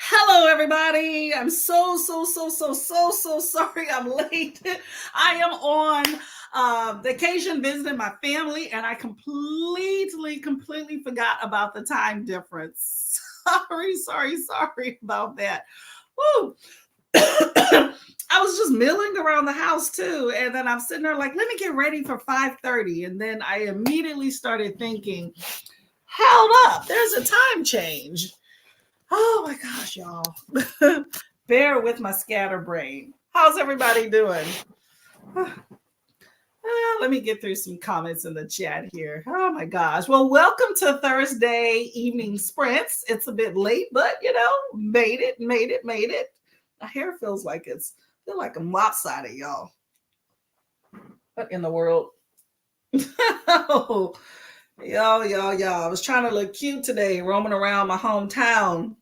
Hello, everybody. I'm so sorry I'm late. I am on vacation visiting my family, and I completely forgot about the time difference. Sorry about that. Woo. I was just milling around the house too, and then I'm sitting there like, let me get ready for 5:30, and then I immediately started thinking, hold up, there's a time change. Oh my gosh, y'all. Bear with my scatterbrain. How's everybody doing? Let me get through some comments in the chat here. Oh my gosh. Well, welcome to Thursday evening sprints. It's a bit late, but made it. My hair feels like feel like I'm lopsided, y'all. What in the world? Y'all. I was trying to look cute today, roaming around my hometown.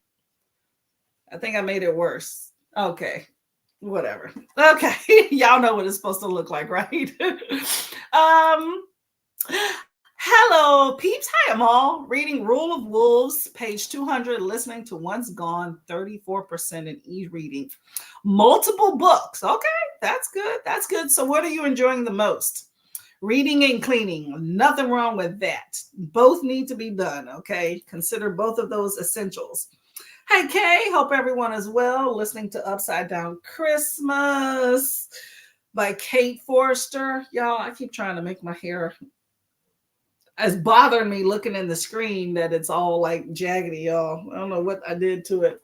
I think I made it worse. Okay. Whatever. Okay. Y'all know what it's supposed to look like, right? um Hello, peeps. Hi, I'm all reading Rule of Wolves, page 200, listening to Once Gone, 34% in e-reading. Multiple books. Okay, that's good. That's good. So what are you enjoying the most? Reading and cleaning. Nothing wrong with that. Both need to be done, okay? Consider both of those essentials. Hey, Kay, hope everyone is well. Listening to Upside Down Christmas by Kate Forrester. Y'all, I keep trying to make my hair. It's bothering me looking in the screen that it's all like jaggedy, y'all. I don't know what I did to it.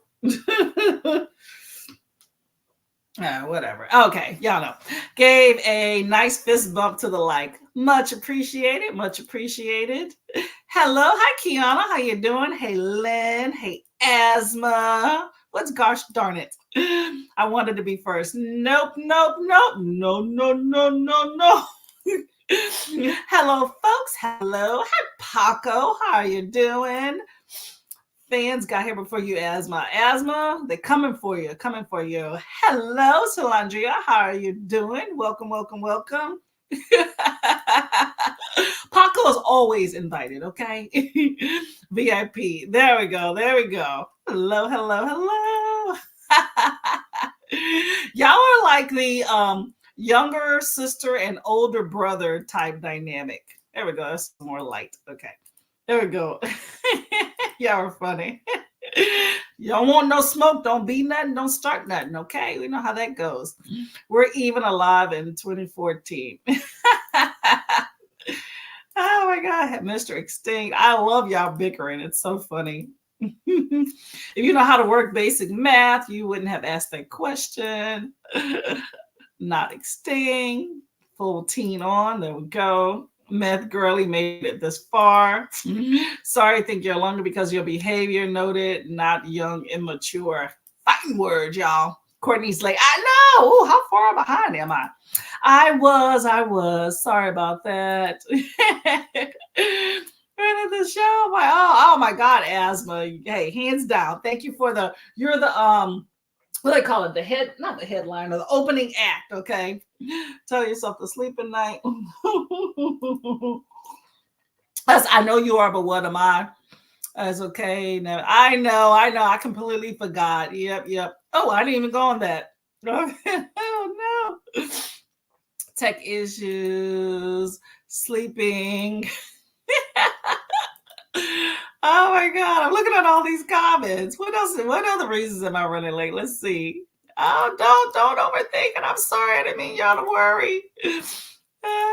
Whatever. Okay, y'all know. Gave a nice fist bump to the like. Much appreciated. Much appreciated. Hello, hi Kiana. How you doing? Hey Lynn. Hey Asthma. What's gosh darn it? I wanted to be first. Nope. No. Hello, folks. Hello. Hi, Paco. How are you doing? Fans got here before you, Asthma, they're coming for you. Hello, Solandria. How are you doing? Welcome. Paco is always invited, okay? VIP. There we go. Hello. Y'all are like the younger sister and older brother type dynamic. There we go. That's more light. Okay. There we go. Y'all are funny. You don't want no smoke, don't be nothing, don't start nothing, okay? We know how that goes. We're even alive in 2014. Oh my God, Mr. Extinct. I love y'all bickering. It's so funny. If you know how to work basic math, you wouldn't have asked that question. Not extinct. Full teen on. There we go. Meth girly made it this far. Sorry, think you're younger because your behavior noted, not young, immature. Fighting words, y'all. Courtney's like, I know. Ooh, how far behind am I? I was. Sorry about that. End of the show. Oh my God, Asthma. Hey, hands down. Thank you for you're the what do they call it? Not the headliner, the opening act, okay? Tell yourself to sleep at night. I know you are, but what am I? That's okay. Now I know. I completely forgot. Yep. Oh, I didn't even go on that. Oh no. Tech issues, sleeping. Oh my God, I'm looking at all these comments. What else? What other reasons am I running late? Let's see. Oh, don't overthink it. I'm sorry. I didn't mean y'all to worry.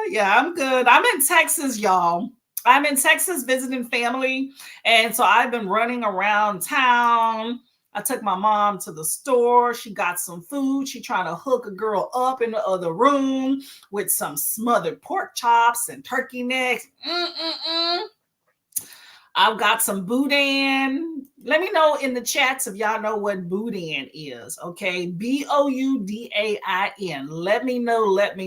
Yeah, I'm good. I'm in Texas, y'all. I'm in Texas visiting family. And so I've been running around town. I took my mom to the store. She got some food. She trying to hook a girl up in the other room with some smothered pork chops and turkey necks. I've got some boudin. Let me know in the chats if y'all know what boudin is. Okay, Boudain. Let me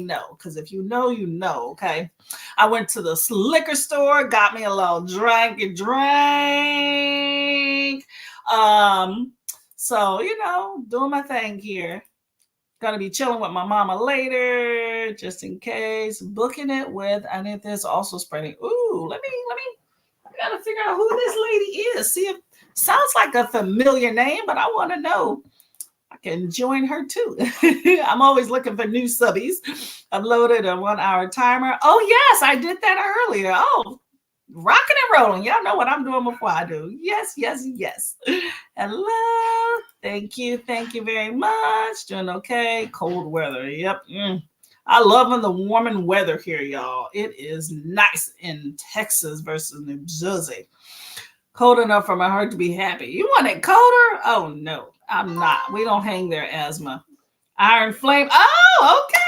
know. Because if you know, you know. Okay, I went to the liquor store, got me a little drink. So doing my thing here. Gonna be chilling with my mama later, just in case. Booking it with, I need this also spreading. Ooh, let me. I gotta figure out who this lady is. See if Sounds like a familiar name, but I want to know. I can join her too. I'm always looking for new subbies. Uploaded a 1 hour timer. Oh, yes, I did that earlier. Oh, rocking and rolling. Y'all know what I'm doing before I do. Yes, yes, yes. Hello. Thank you. Thank you very much. Doing okay. Cold weather. Yep. I loving the warming weather here, y'all. It is nice in Texas versus New Jersey. Cold enough for my heart to be happy. You want it colder? Oh, no, I'm not. We don't hang there, asthma. Iron Flame. Oh, okay.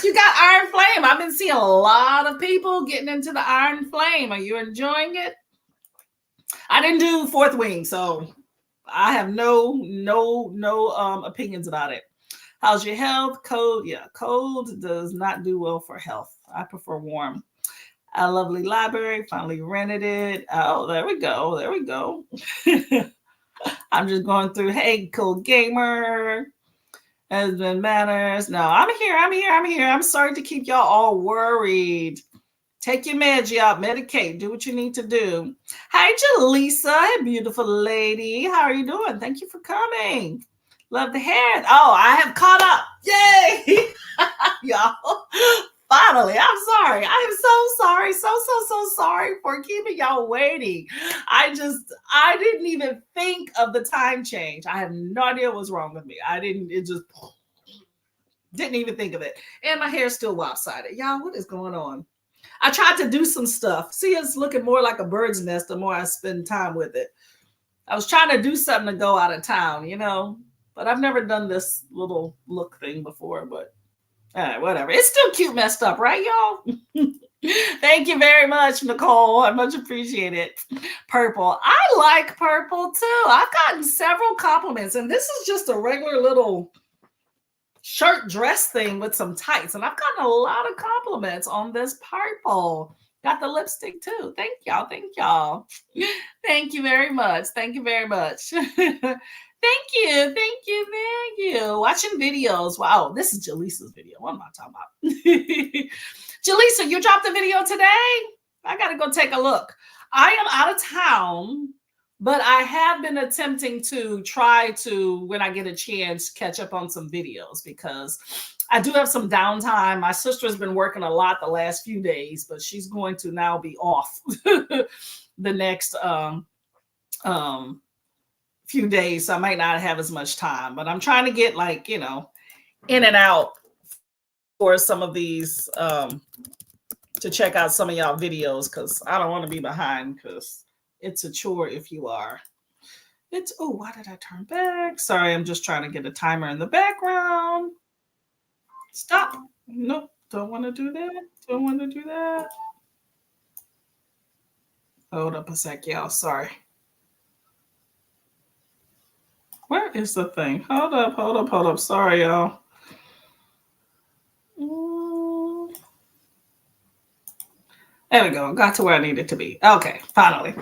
You got Iron Flame. I've been seeing a lot of people getting into the Iron Flame. Are you enjoying it? I didn't do Fourth Wing, so I have no opinions about it. How's your health? Cold. Yeah, cold does not do well for health. I prefer warm. A lovely library. Finally rented it. Oh, there we go. There we go. I'm just going through. Hey, cool gamer. Husband matters. No, I'm here. I'm here. I'm here. I'm sorry to keep y'all all worried. Take your meds, y'all. Medicate. Do what you need to do. Hi, Jaleesa. Hey, beautiful lady. How are you doing? Thank you for coming. Love the hair. Oh, I have caught up. Yay! Y'all. Finally, I'm sorry. I am so sorry. So sorry for keeping y'all waiting. I didn't even think of the time change. I have no idea what's wrong with me. It just didn't even think of it. And my hair's still lopsided. Y'all, what is going on? I tried to do some stuff. See, it's looking more like a bird's nest the more I spend time with it. I was trying to do something to go out of town, but I've never done this little look thing before, but whatever. It's still cute messed up, right, y'all? Thank you very much, Nicole. I much appreciate it. Purple. I like purple too. I've gotten several compliments, and this is just a regular little shirt dress thing with some tights, and I've gotten a lot of compliments on this purple. Got the lipstick too. Thank y'all. Thank y'all. Thank you very much. Thank you very much. Thank you. Thank you. Thank you. Watching videos. Wow, this is Jaleesa's video. What am I talking about? Jaleesa, you dropped a video today? I got to go take a look. I am out of town, but I have been attempting to try to, when I get a chance, catch up on some videos because I do have some downtime. My sister's been working a lot the last few days, but she's going to now be off the next few days. So I might not have as much time, but I'm trying to get in and out for some of these to check out some of y'all videos because I don't want to be behind because it's a chore if you are. Why did I turn back? Sorry, I'm just trying to get a timer in the background. Stop. Nope, don't want to do that. Don't want to do that. Hold up a sec, y'all. Sorry. Where is the thing? Hold up. Sorry, y'all. There we go. Got to where I needed to be. Okay, finally.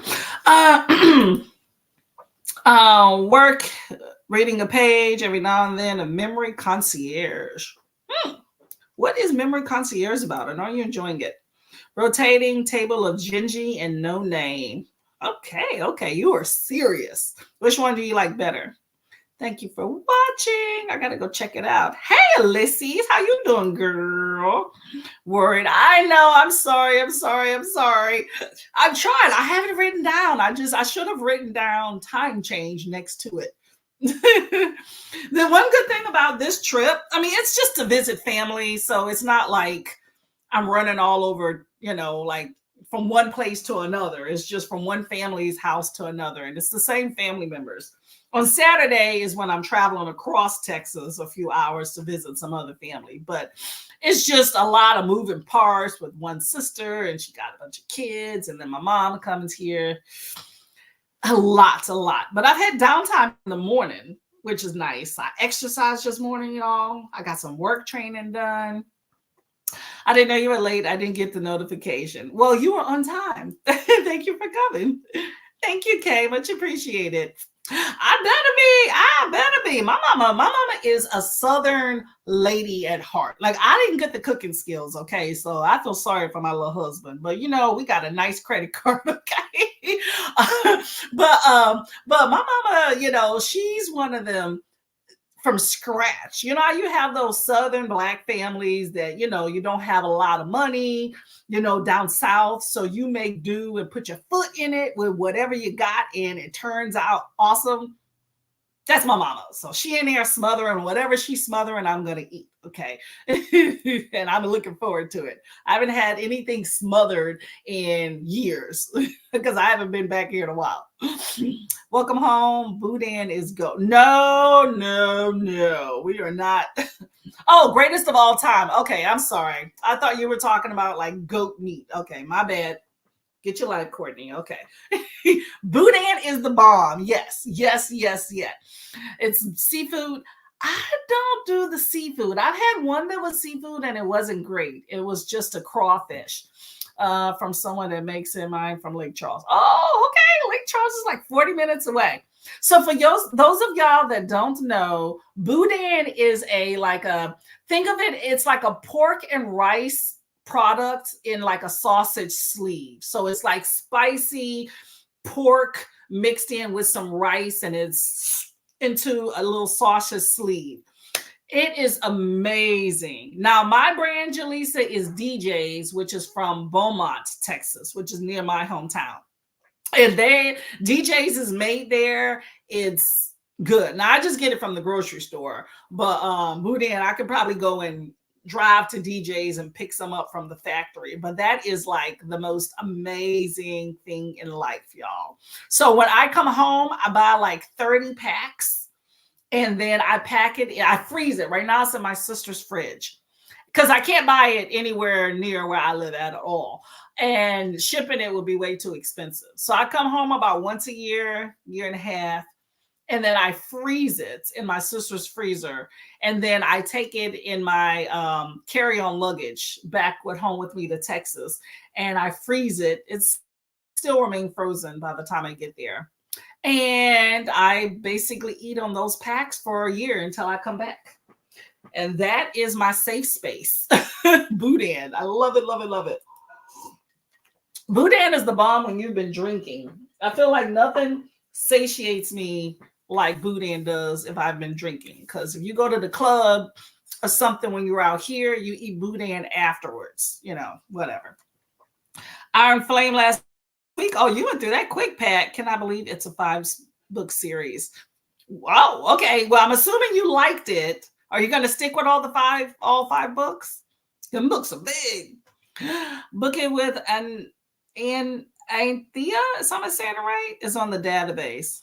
Work, reading a page every now and then, a memory concierge. What is memory concierge about? And are you enjoying it? Rotating table of Gingy and No Name. Okay. You are serious. Which one do you like better? Thank you for watching. I gotta go check it out. Hey, Ulysses, how you doing, girl? Worried. I know. I'm sorry. I'm trying. I have it written down. I should have written down time change next to it. The one good thing about this trip, it's just to visit family. So it's not like I'm running all over, like from one place to another. It's just from one family's house to another. And it's the same family members. On Saturday is when I'm traveling across Texas a few hours to visit some other family. But it's just a lot of moving parts with one sister, and she got a bunch of kids. And then my mom comes here. A lot. But I've had downtime in the morning, which is nice. I exercised this morning, y'all. I got some work training done. I didn't know you were late. I didn't get the notification. Well, you were on time. Thank you for coming. Thank you, Kay. Much appreciated. I better be. My mama is a Southern lady at heart. Like I didn't get the cooking skills, okay? So I feel sorry for my little husband, but we got a nice credit card, okay? But my mama, she's one of them from scratch. You know how you have those Southern Black families that, you don't have a lot of money, down South. So you make do and put your foot in it with whatever you got, and it turns out awesome. That's my mama. So she in there smothering whatever she's smothering, I'm gonna eat. Okay. And I'm looking forward to it. I haven't had anything smothered in years because I haven't been back here in a while. Welcome home. Boudin is go. No, no, no. We are not. Oh, greatest of all time. Okay, I'm sorry. I thought you were talking about like goat meat. Okay, my bad. Get your life, Courtney. Okay. Boudin is the bomb. Yes, yes, yes, yes. It's seafood. I don't do the seafood. I've had one that was seafood and it wasn't great. It was just a crawfish from someone that makes it mine from Lake Charles. Oh, okay. Lake Charles is like 40 minutes away. So for those of y'all that don't know, boudin is think of it, it's like a pork and rice product in like a sausage sleeve. So it's like spicy pork mixed in with some rice and it's into a little sausage sleeve. It is amazing. Now, my brand, Jaleesa, is DJ's, which is from Beaumont, Texas, which is near my hometown. And DJ's is made there. It's good. Now, I just get it from the grocery store, but boudin, I could probably go and drive to DJ's and pick some up from the factory. But that is like the most amazing thing in life, y'all. So when I come home, I buy like 30 packs and then I pack it. I freeze it. Right now it's in my sister's fridge because I can't buy it anywhere near where I live at all. And shipping it would be way too expensive. So I come home about once a year, year and a half, and then I freeze it in my sister's freezer. And then I take it in my carry-on luggage back home with me to Texas. And I freeze it. It's still remain frozen by the time I get there. And I basically eat on those packs for a year until I come back. And that is my safe space. Boudin. I love it, love it, love it. Boudin is the bomb when you've been drinking. I feel like nothing satiates me like boudin does if I've been drinking. Because if you go to the club or something when you're out here, you eat boudin afterwards, whatever. Iron Flame last week. Oh, you went through that quick, Pat. Can I believe it's a 5-book series? Wow. Okay. Well, I'm assuming you liked it. Are you going to stick with all 5 books? Them books are big. Book it with Anthea. Is someone saying it right? It's on the database.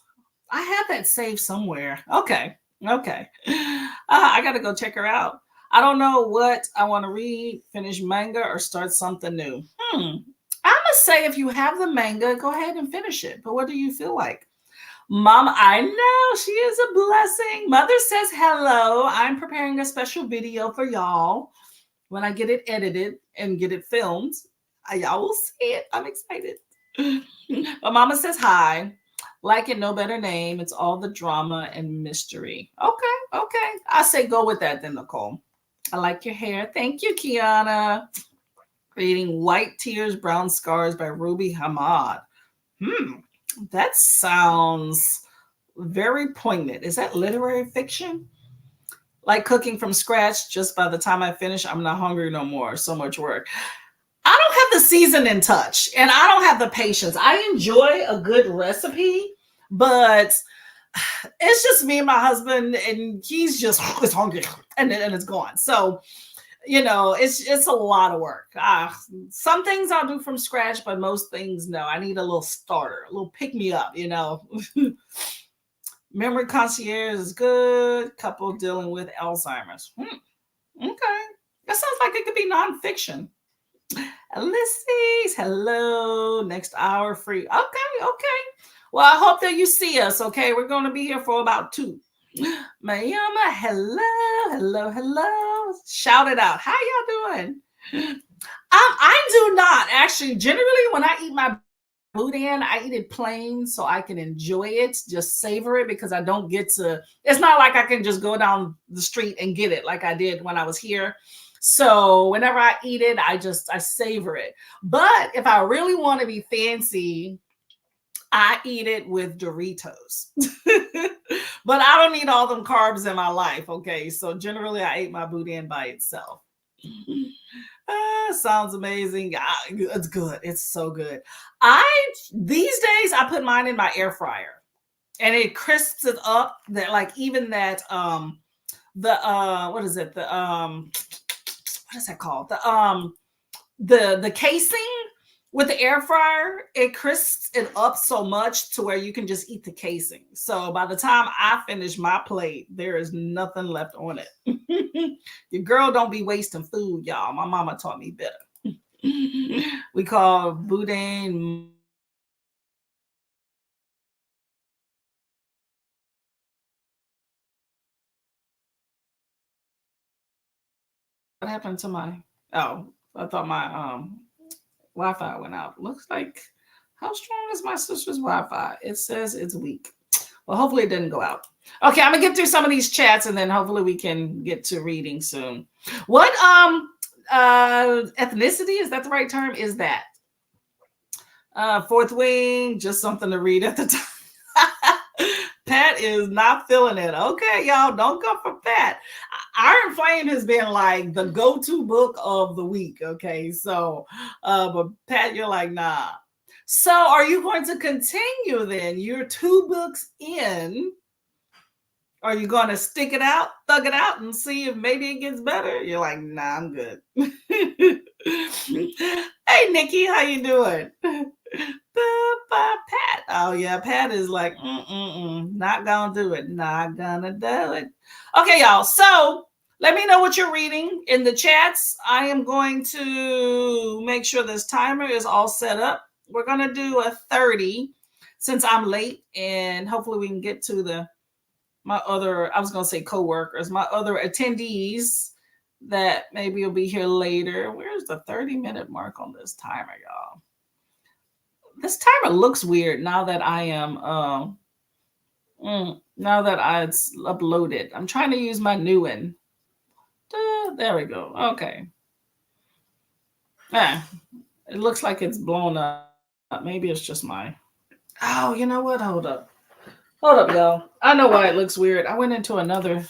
I have that saved somewhere. Okay. I got to go check her out. I don't know what I want to read, finish manga, or start something new. I must say, if you have the manga, go ahead and finish it. But what do you feel like? Mom, I know she is a blessing. Mother says hello. I'm preparing a special video for y'all when I get it edited and get it filmed. Y'all will see it. I'm excited. But Mama says hi. Like it, no better name. It's all the drama and mystery. Okay. I say go with that then, Nicole. I like your hair. Thank you, Kiana. Reading White Tears, Brown Scars by Ruby Hamad. That sounds very poignant. Is that literary fiction? Like cooking from scratch, just by the time I finish, I'm not hungry no more. So much work. I don't have the seasoning touch and I don't have the patience. I enjoy a good recipe, but it's just me and my husband, and he's just is hungry and it's gone. So, it's a lot of work. Some things I'll do from scratch, but most things, no. I need a little starter, a little pick me up, Memory Concierge is good. Couple dealing with Alzheimer's. Okay. That sounds like it could be nonfiction. Ulysses, hello. Next hour free. Okay. Well, I hope that you see us. Okay, we're going to be here for about 2. Mayama, hello. Shout it out. How y'all doing? I do not actually. Generally, when I eat my boudin, I eat it plain so I can enjoy it, just savor it because I don't get to, it's not like I can just go down the street and get it like I did when I was here. So whenever I eat it, I savor it. But if I really want to be fancy, I eat it with Doritos. But I don't need all them carbs in my life. Okay. So generally I ate my boudin by itself. Sounds amazing. It's good. It's so good. I these days I put mine in my air fryer and it crisps it up. That like even that the what is it? The what is that called? The casing with the air fryer, it crisps it up so much to where you can just eat the casing. So by the time I finish my plate, there is nothing left on it. Your girl don't be wasting food, y'all. My mama taught me better. We call boudin. What happened to my? Oh, I thought my Wi-Fi went out. Looks like, how strong is my sister's Wi-Fi? It says it's weak. Well, hopefully it didn't go out. Okay, I'm gonna get through some of these chats and then hopefully we can get to reading soon. What ethnicity, is that the right term? Is that fourth wing? Just something to read at the time. Pat is not feeling it. Okay, y'all, don't come for Pat. Iron Flame has been like the go-to book of the week. Okay, so but Pat, you're like, nah. So are you going to continue then? You're 2 books in. Are you going to stick it out, thug it out, and see if maybe it gets better? You're like, nah, I'm good. Hey, Nikki, how you doing? Pat. Oh yeah, Pat is like, not gonna do it. Not gonna do it. Okay, y'all. So let me know what you're reading in the chats. I am going to make sure this timer is all set up. We're gonna do a 30 since I'm late, and hopefully we can get to my other, I was gonna say co-workers, my other attendees that maybe will be here later. Where's the 30-minute mark on this timer, y'all? This timer looks weird now that I am now that I uploaded. I'm trying to use my new one. There we go. Okay. Yeah, it looks like it's blown up. Maybe it's just my. Oh, you know what? Hold up. Hold up, y'all. I know why it looks weird. I went into another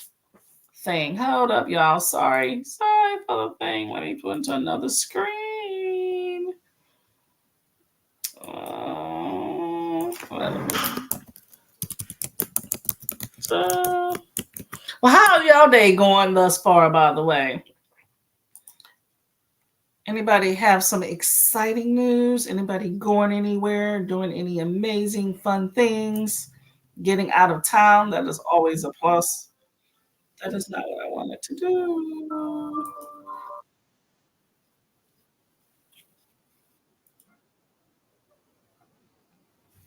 thing. Hold up, y'all. Sorry. Sorry for the thing. Let me put into another screen. Well, how y'all day going thus far, by the way? Anybody have some exciting news? Anybody going anywhere, doing any amazing fun things, getting out of town? That is always a plus. That is not what I wanted to do.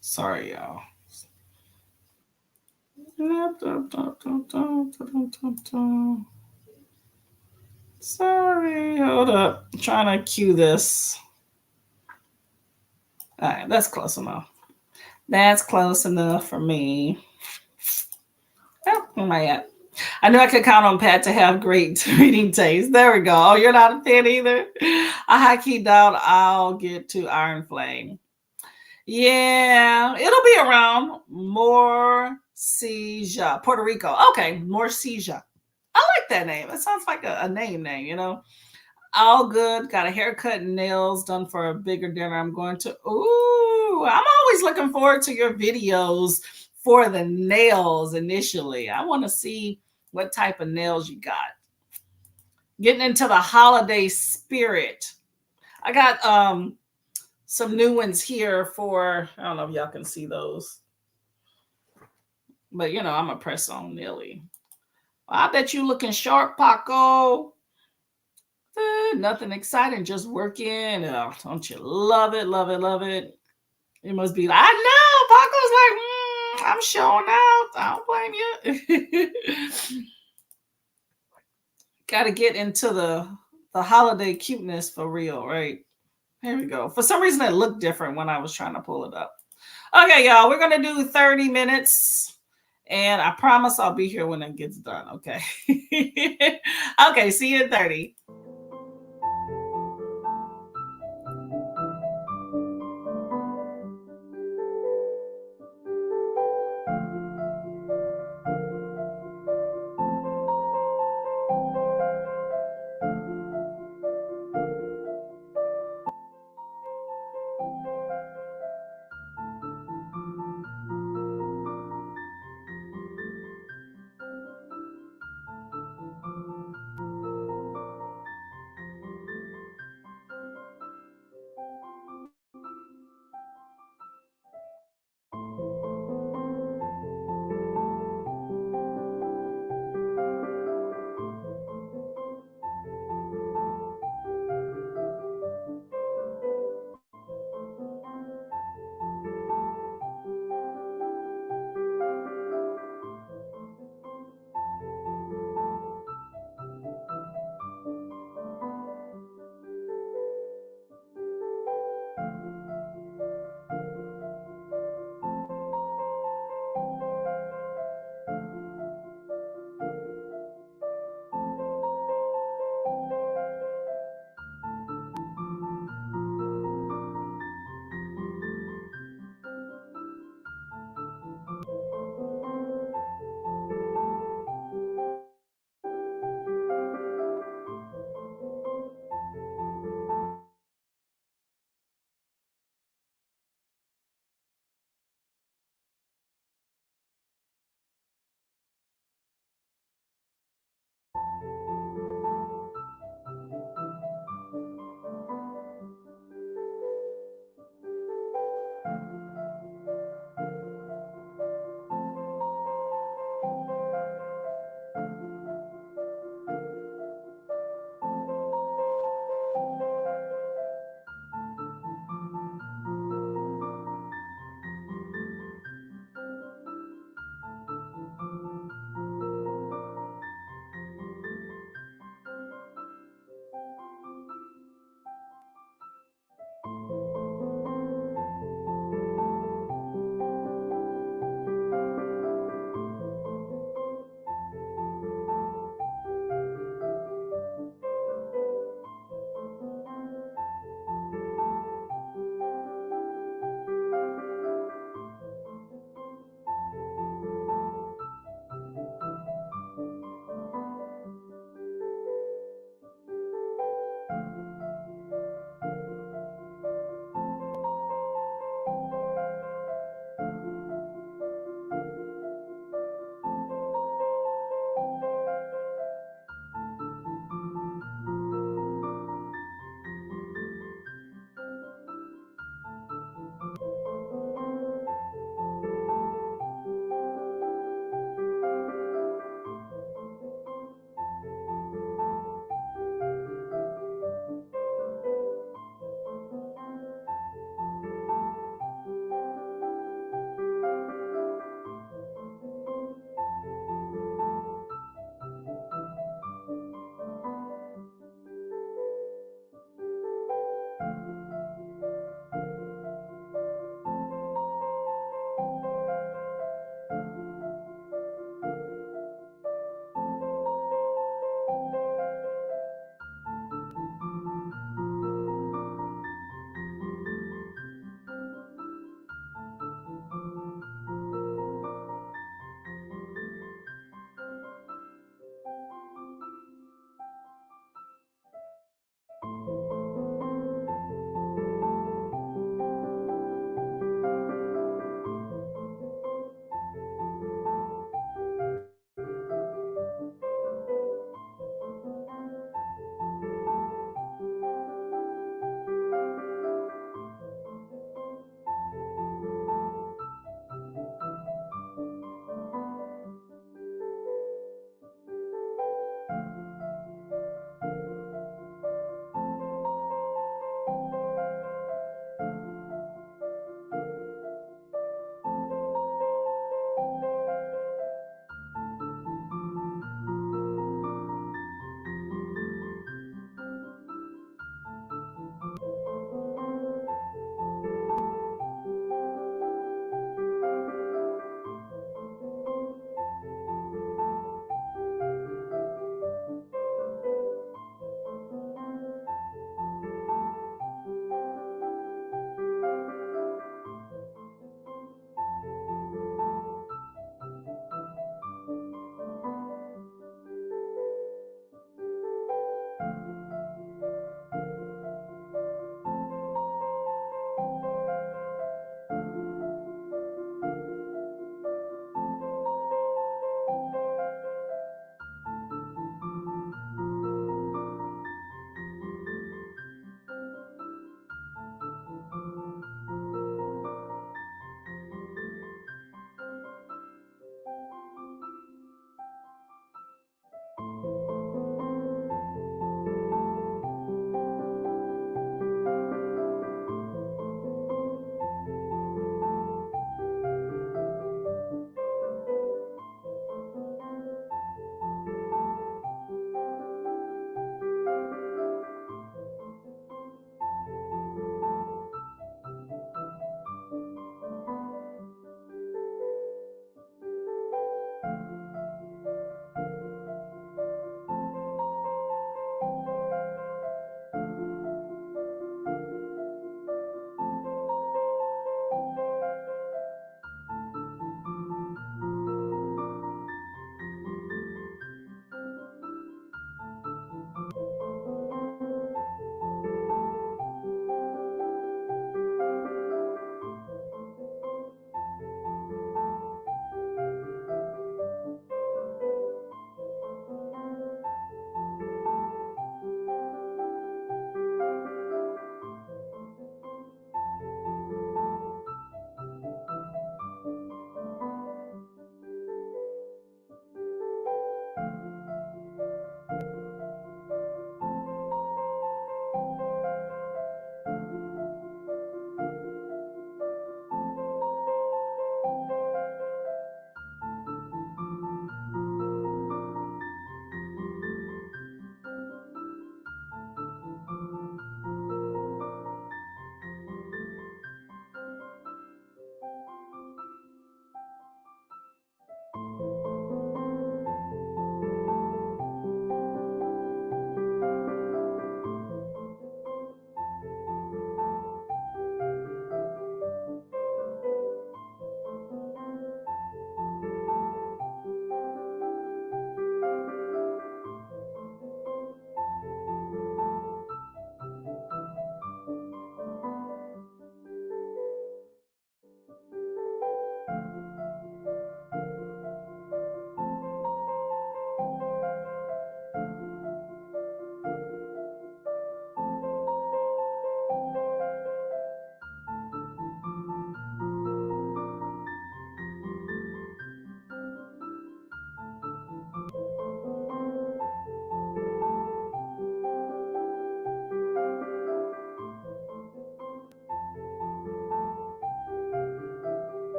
Sorry, y'all. Sorry, hold up. I'm trying to cue this. All right, that's close enough. That's close enough for me. Oh, where am I at? I knew I could count on Pat to have great reading taste. There we go. Oh, you're not a fan either? I high key doubt I'll get to Iron Flame. Yeah, it'll be around Morcija, Puerto Rico. Okay, Morcija. I like that name. It sounds like a name, you know. All good. Got a haircut and nails done for a bigger dinner. I'm going to. Ooh, I'm always looking forward to your videos for the nails initially. I want to see what type of nails you got. Getting into the holiday spirit. I got some new ones here for, I don't know if y'all can see those. But you know, I'm a press on Nelly. I bet you looking sharp, Paco. Nothing exciting, just working. Oh, don't you love it, love it, love it? It must be like, I know. Paco's like, I'm showing out. I don't blame you. Got to get into the holiday cuteness for real, right? Here we go. For some reason, it looked different when I was trying to pull it up. Okay, y'all, we're going to do 30 minutes. And I promise I'll be here when it gets done. Okay. Okay, see you in 30.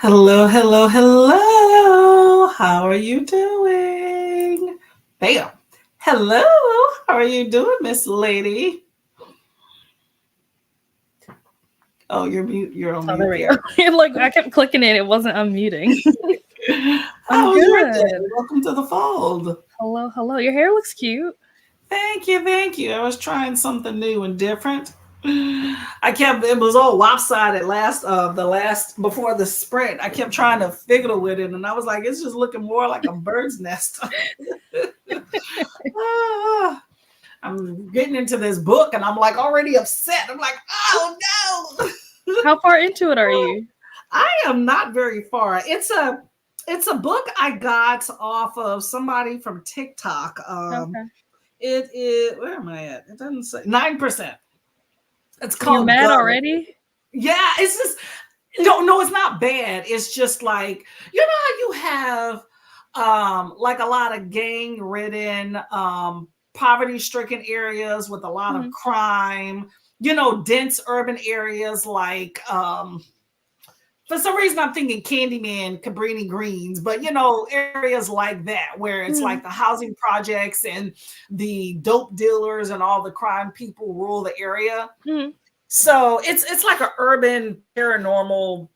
Hello, hello, hello. How are you doing? Bam. Hello. How are you doing, Miss Lady? Oh, you're mute. You're on Oh, mute there we there. go. Like I kept clicking it was unmuting. I'm How was your day? good. Welcome to the fold. Hello, hello. Your hair looks cute. Thank you, thank you. I was trying something new and different. It was all lopsided the last before the sprint. I kept trying to fiddle with it, and I was like, it's just looking more like a bird's nest. Ah, I'm getting into this book, and I'm like already upset. I'm like, oh no. How far into it are you? I am not very far. It's a book I got off of somebody from TikTok. Okay. It is, where am I at? It doesn't say 9%. It's You're called mad Go. already? Yeah, it's just no, it's not bad. It's just like, how you have like a lot of gang ridden, poverty stricken areas with a lot of Mhm. crime, dense urban areas like for some reason I'm thinking Candyman, Cabrini Greens, but areas like that where it's like Mhm. the housing projects and the dope dealers and all the crime people rule the area. Mhm. So it's like an urban paranormal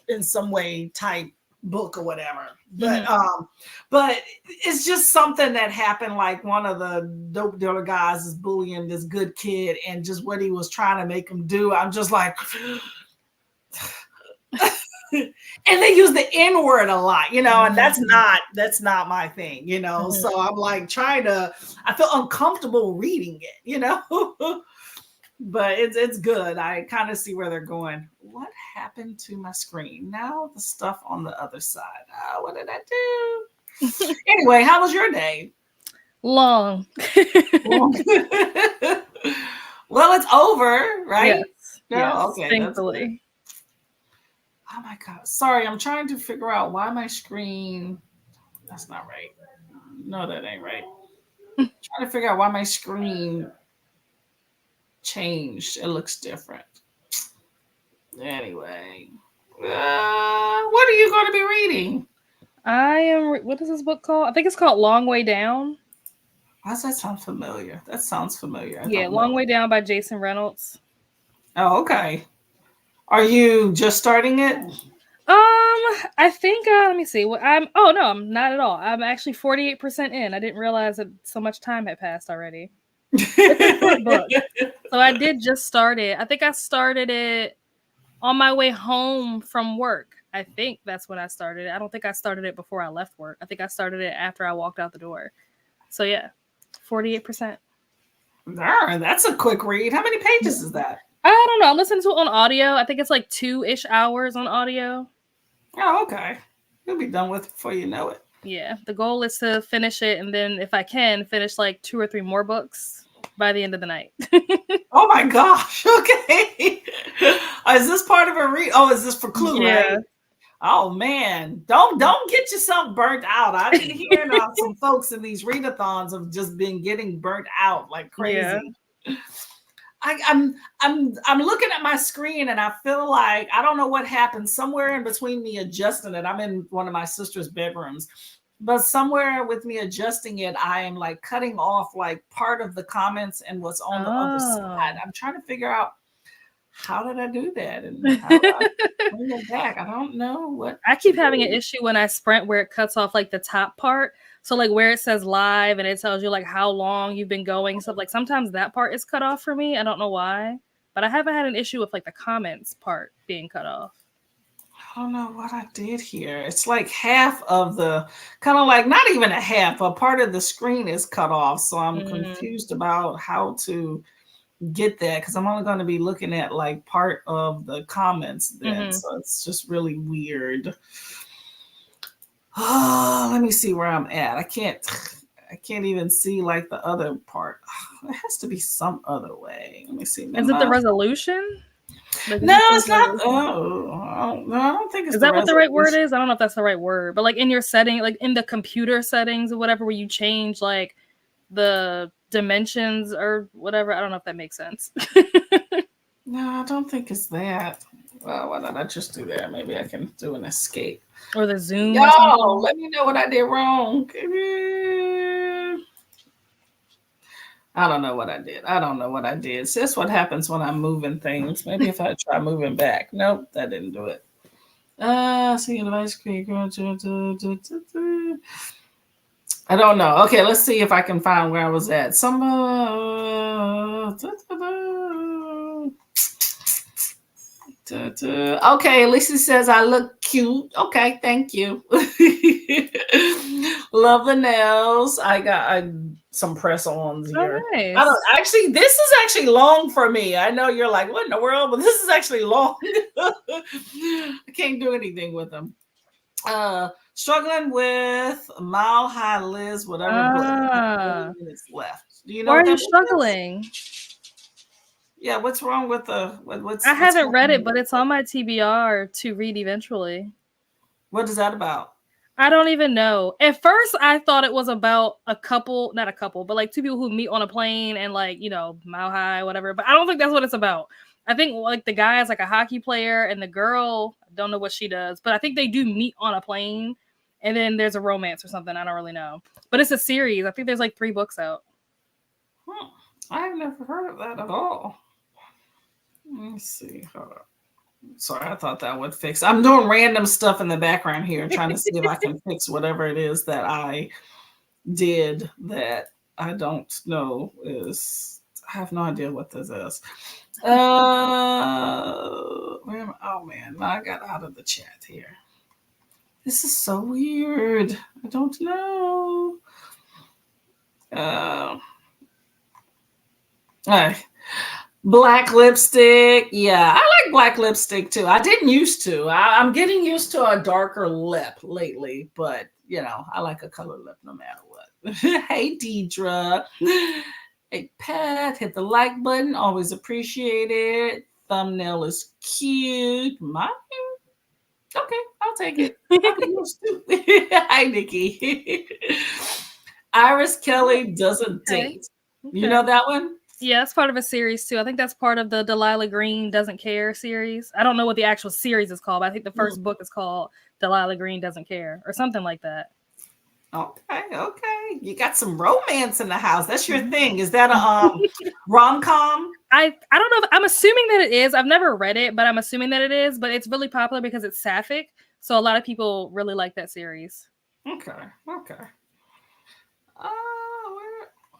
in some way type book or whatever. But Mhm. but it's just something that happened. Like one of the dope dealer guys is bullying this good kid, and just what he was trying to make him do. I'm just like, and they use the N word a lot, and that's not my thing, Mhm. So I'm like I feel uncomfortable reading it. But it's good. I kind of see where they're going. What happened to my screen? Now the stuff on the other side. What did I do? Anyway, how was your day? Long. Well, well, it's over, right? Yes. No, Yes. okay, that's good. Thankfully. Oh my god, sorry. I'm trying to figure out why my screen. That's not right. No, that ain't right. Trying to figure out why my screen changed. It looks different. Anyway, what are you going to be reading? I am. What is this book called? I think it's called Long Way Down. Why does that sound familiar? That sounds familiar. I Yeah, don't Long know. Way Down by Jason Reynolds. Oh, okay. Are you just starting it? I think let me see. What I'm oh no, I'm not at all. I'm actually 48% in. I didn't realize that so much time had passed already. It's a short book. So I did just start it. I think I started it on my way home from work. I think that's when I started it. I don't think I started it before I left work. I think I started it after I walked out the door. So yeah, 48%. Darn, that's a quick read. How many pages is that? I don't know. I'm listening to it on audio. I think it's like 2-ish hours on audio. Oh, okay. You'll be done with it before you know it. Yeah, the goal is to finish it, and then if I can, finish like 2 or 3 more books by the end of the night. Oh my gosh. Okay. Is this part of a read? Oh, is this for Clue, right? Yeah. Oh man, don't get yourself burnt out. I've been hearing some folks in these readathons have just been getting burnt out like Yeah. crazy. I'm looking at my screen and I feel like I don't know what happened. Somewhere in between me adjusting it, I'm in one of my sister's bedrooms, but somewhere with me adjusting it, I am like cutting off like part of the comments and what's on the other side. Oh. I'm trying to figure out how did I do that and how do I bring it back. I don't know what I to keep having an do. issue when I sprint where it cuts off like the top part. So like where it says live and it tells you like how long you've been going. So like sometimes that part is cut off for me. I don't know why. But I haven't had an issue with like the comments part being cut off. I don't know what I did here. It's like half of the kind of like not even a half, a part of the screen is cut off. So I'm Mm, confused about how to get that because I'm only going to be looking at like part of the comments then. hmm So it's just really weird. Oh, let me see where I'm at. I can't even see like the other part. There has to be some other way. Let me see. Is it the Minimize. resolution? Like did No, you change it's the not. resolution? Oh, no, I don't think it's Is the that what the right word resolution. is? I don't know if that's the right word, but like in your setting, like in the computer settings or whatever, where you change like the dimensions or whatever. I don't know if that makes sense. No, I don't think it's that. Well, why don't I just do that? Maybe I can do an escape. Or the Zoom or Y'all, something. let me know what I did wrong. I don't know what I did. I don't know what I did. So that's what happens when I'm moving things. Maybe if I try moving back. Nope, that didn't do it. See device create. I don't know. Okay, let's see if I can find where I was at. Some Okay, Lisa says I look cute. Okay, thank you. Love the nails. I got some press ons Oh, here. I don't nice. actually. This is actually long for me. I know you're like, what in the world? But this is actually long. I can't do anything with them. Struggling with Mile High Liz, whatever book. 30 Ah, minutes left. Do you know why what are you that book is? struggling? Yeah, what's wrong with I what's haven't going read on it, with but that it's book? on my TBR to read eventually. What is that about? I don't even know. At first, I thought it was about a couple, not a couple, but like two people who meet on a plane and like, mile high, whatever. But I don't think that's what it's about. I think like the guy is like a hockey player and the girl, I don't know what she does, but I think they do meet on a plane and then there's a romance or something. I don't really know. But it's a series. I think there's like 3 books out. Hmm. I've never heard of that at all. Let me see. Hold on. Sorry, I thought that would fix. I'm doing random stuff in the background here, trying to see if I can fix whatever it is that I did that I don't know is. I have no idea what this is. Where am I? Oh man, I got out of the chat here. This is so weird. I don't know. Uh, uh, Black lipstick. Yeah, I like black lipstick too. I didn't used to. I'm getting used to a darker lip lately, but I like a color lip no matter what. Hey, Deidre. Hey, Pat. Hit the like button. Always appreciate it. Thumbnail is cute. Mine? Okay, I'll take it. I'll be yours too. Hi, Nikki. Iris Kelly doesn't Okay. date. You Okay. know that one? Yeah, that's part of a series too. I think that's part of the Delilah Green Doesn't Care series. I don't know what the actual series is called, but I think the first book is called Delilah Green Doesn't Care or something like that. Okay, okay. You got some romance in the house. That's your Mhm. thing. Is that a rom com? I don't know. I'm assuming that it is. I've never read it, but I'm assuming that it is. But it's really popular because it's sapphic, so a lot of people really like that series. Okay, okay.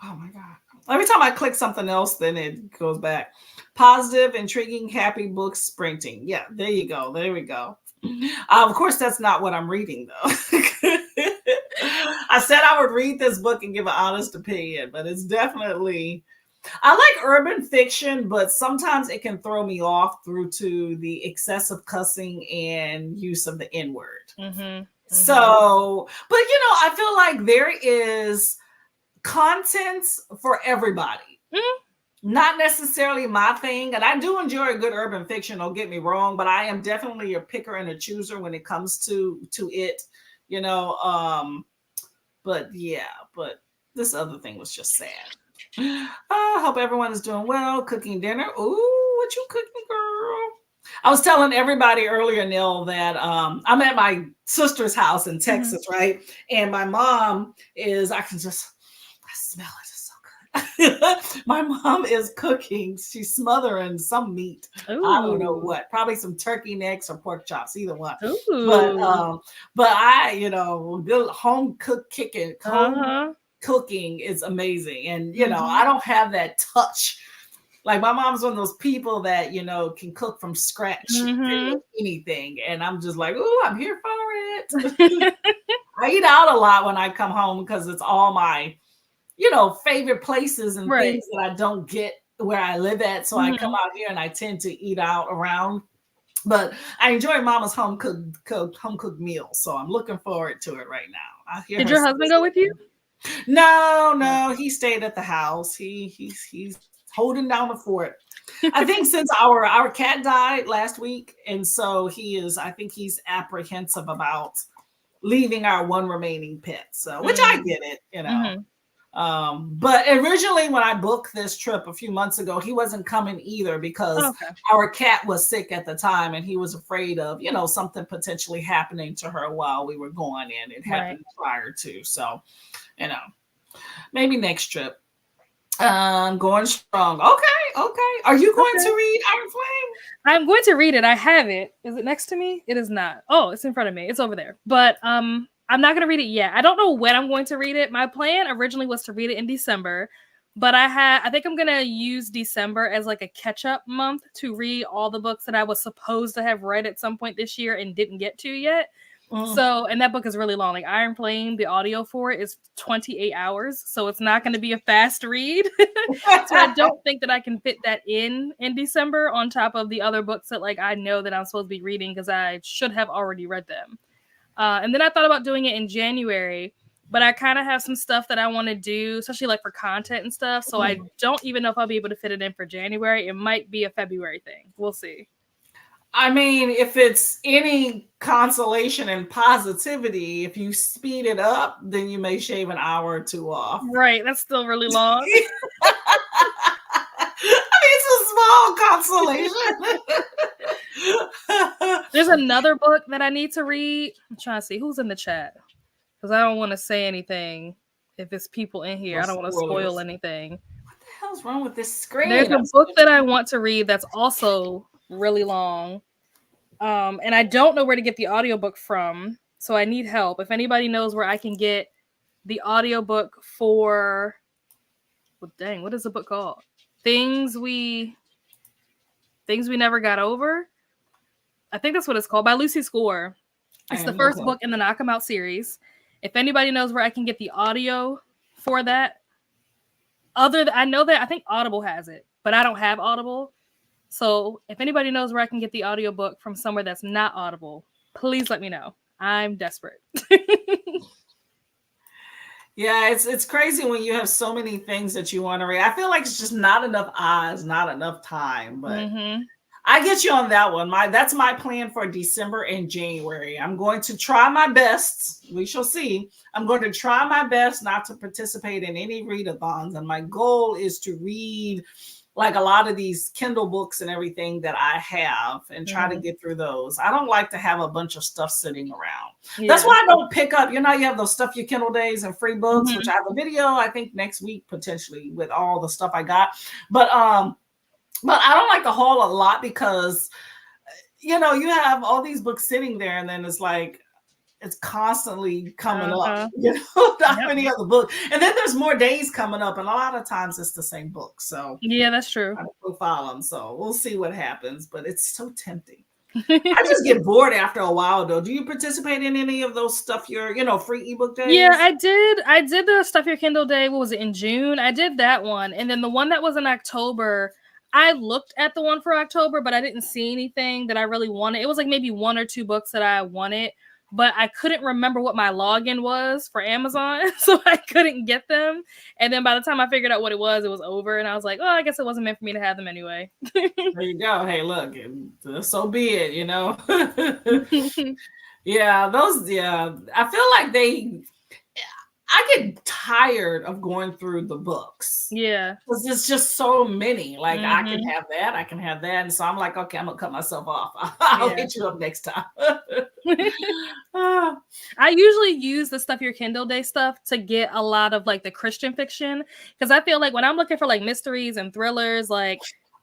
Oh my god. Every time I click something else, then it goes back. Positive, intriguing, happy books sprinting. Yeah, there you go. There we go. Of course, that's not what I'm reading though. I said I would read this book and give an honest opinion, but it's definitely I like urban fiction, but sometimes it can throw me off through to the excessive cussing and use of the N word. Mhm. Mhm. So, but I feel like there is content for everybody. Mhm. Not necessarily my thing, and I do enjoy a good urban fiction. Don't get me wrong, but I am definitely a picker and a chooser when it comes to it. You know, but yeah, but this other thing was just sad. I hope everyone is doing well. Cooking dinner. Ooh, what you cooking, girl? I was telling everybody earlier, Neil, that I'm at my sister's house in Mhm. Texas, right? And my mom is, I can just, I smell it. It's so good. My mom is cooking. She's smothering some meat. I don't know Ooh. what. Probably some turkey necks or pork chops, either one. But Ooh. good home cooked chicken, home Uh-huh. cooking is amazing. And I Mhm. don't have that touch. Like my mom's one of those people that can cook from scratch pretty much Mhm. anything, and I'm just like, oh, I'm here for it. I eat out a lot when I come home because it's all my favorite places and Right. things that I don't get where I live at. So I come Mhm. out here and I tend to eat out around. But I enjoy Mama's home cooked meals, so I'm looking forward to it right now. I hear Did her your husband go with you? sizzling. No, No. no, he stayed at the house. He's holding down the fort. I think since our cat died last week, and so I think he's apprehensive about leaving our one remaining pet. So, which I Mm. get it. Mhm. But originally when I booked this trip a few months ago, he wasn't coming either because Okay. our cat was sick at the time and he was afraid of, something potentially happening to her while we were going in. It Right. happened prior to. So, maybe next trip. Going strong. Okay. Are you going Okay. to read Iron Flame? I'm going to read it. I have it. Is it next to me? It is not. Oh, it's in front of me. It's over there. But I'm not going to read it yet. I don't know when I'm going to read it. My plan originally was to read it in December, but I think I'm going to use December as like a catch-up month to read all the books that I was supposed to have read at some point this year and didn't get to yet. So, and that book is really long. Like Iron Flame, the audio for it is 28 hours. So it's not going to be a fast read. So I don't think that I can fit that in December on top of the other books that like I know that I'm supposed to be reading because I should have already read them. And then I thought about doing it in January, but I kind of have some stuff that I want to do, especially like for content and stuff. So I don't even know if I'll be able to fit it in for January. It might be a February thing. We'll see. I mean, if it's any consolation and positivity, if you speed it up, then you may shave an hour or two off. Right. That's still really long. It's a small consolation. There's another book that I need to read. I'm trying to see who's in the chat because I don't want to say anything if it's people in here. I don't want to spoil anything. What the hell's wrong with this screen? There's a book that I want to read that's also really long. And I don't know where to get the audiobook from, so I need help. If anybody knows where I can get the audiobook for what is the book called? Things we Never Got Over. I think that's what it's called, by Lucy Score. It's the first book in the Knock 'Em Out series. If anybody knows where I can get the audio for that, I know that I think Audible has it, but I don't have Audible. So if anybody knows where I can get the audiobook from somewhere that's not Audible, please let me know. I'm desperate. Yeah, it's crazy when you have so many things that you want to read. I feel like it's just not enough eyes, not enough time. But I get you on that one. That's my plan for December and January. I'm going to try my best. We shall see. I'm going to try my best not to participate in any readathons. And my goal is to read like a lot of these Kindle books and everything that I have and try to get through those. I don't like to have a bunch of stuff sitting around. Yeah. That's why I don't pick up, you have those Stuff Your Kindle days and free books, which I have a video, I think next week, potentially with all the stuff I got. But I don't like to haul a lot because, you have all these books sitting there and then it's like, it's constantly coming up, not many other books. And then there's more days coming up, and a lot of times it's the same book. So yeah, that's true. I profile them, so we'll see what happens. But it's so tempting. I just get bored after a while, though. Do you participate in any of those Stuff Your, free ebook days? Yeah, I did. I did the Stuff Your Kindle day. What was it, in June? I did that one, and then the one that was in October. I looked at the one for October, but I didn't see anything that I really wanted. It was like maybe one or two books that I wanted, but I couldn't remember what my login was for Amazon, so I couldn't get them. And then by the time I figured out what it was over, and I was like, oh, I guess it wasn't meant for me to have them anyway. There you go. Hey, look, so be it, Yeah, I feel like I get tired of going through the books. Yeah. Because there's just so many. Like, I can have that. And so I'm like, okay, I'm going to cut myself off. I'll hit you up next time. I usually use the Stuff Your Kindle Day stuff to get a lot of like the Christian fiction. Because I feel like when I'm looking for like mysteries and thrillers, like,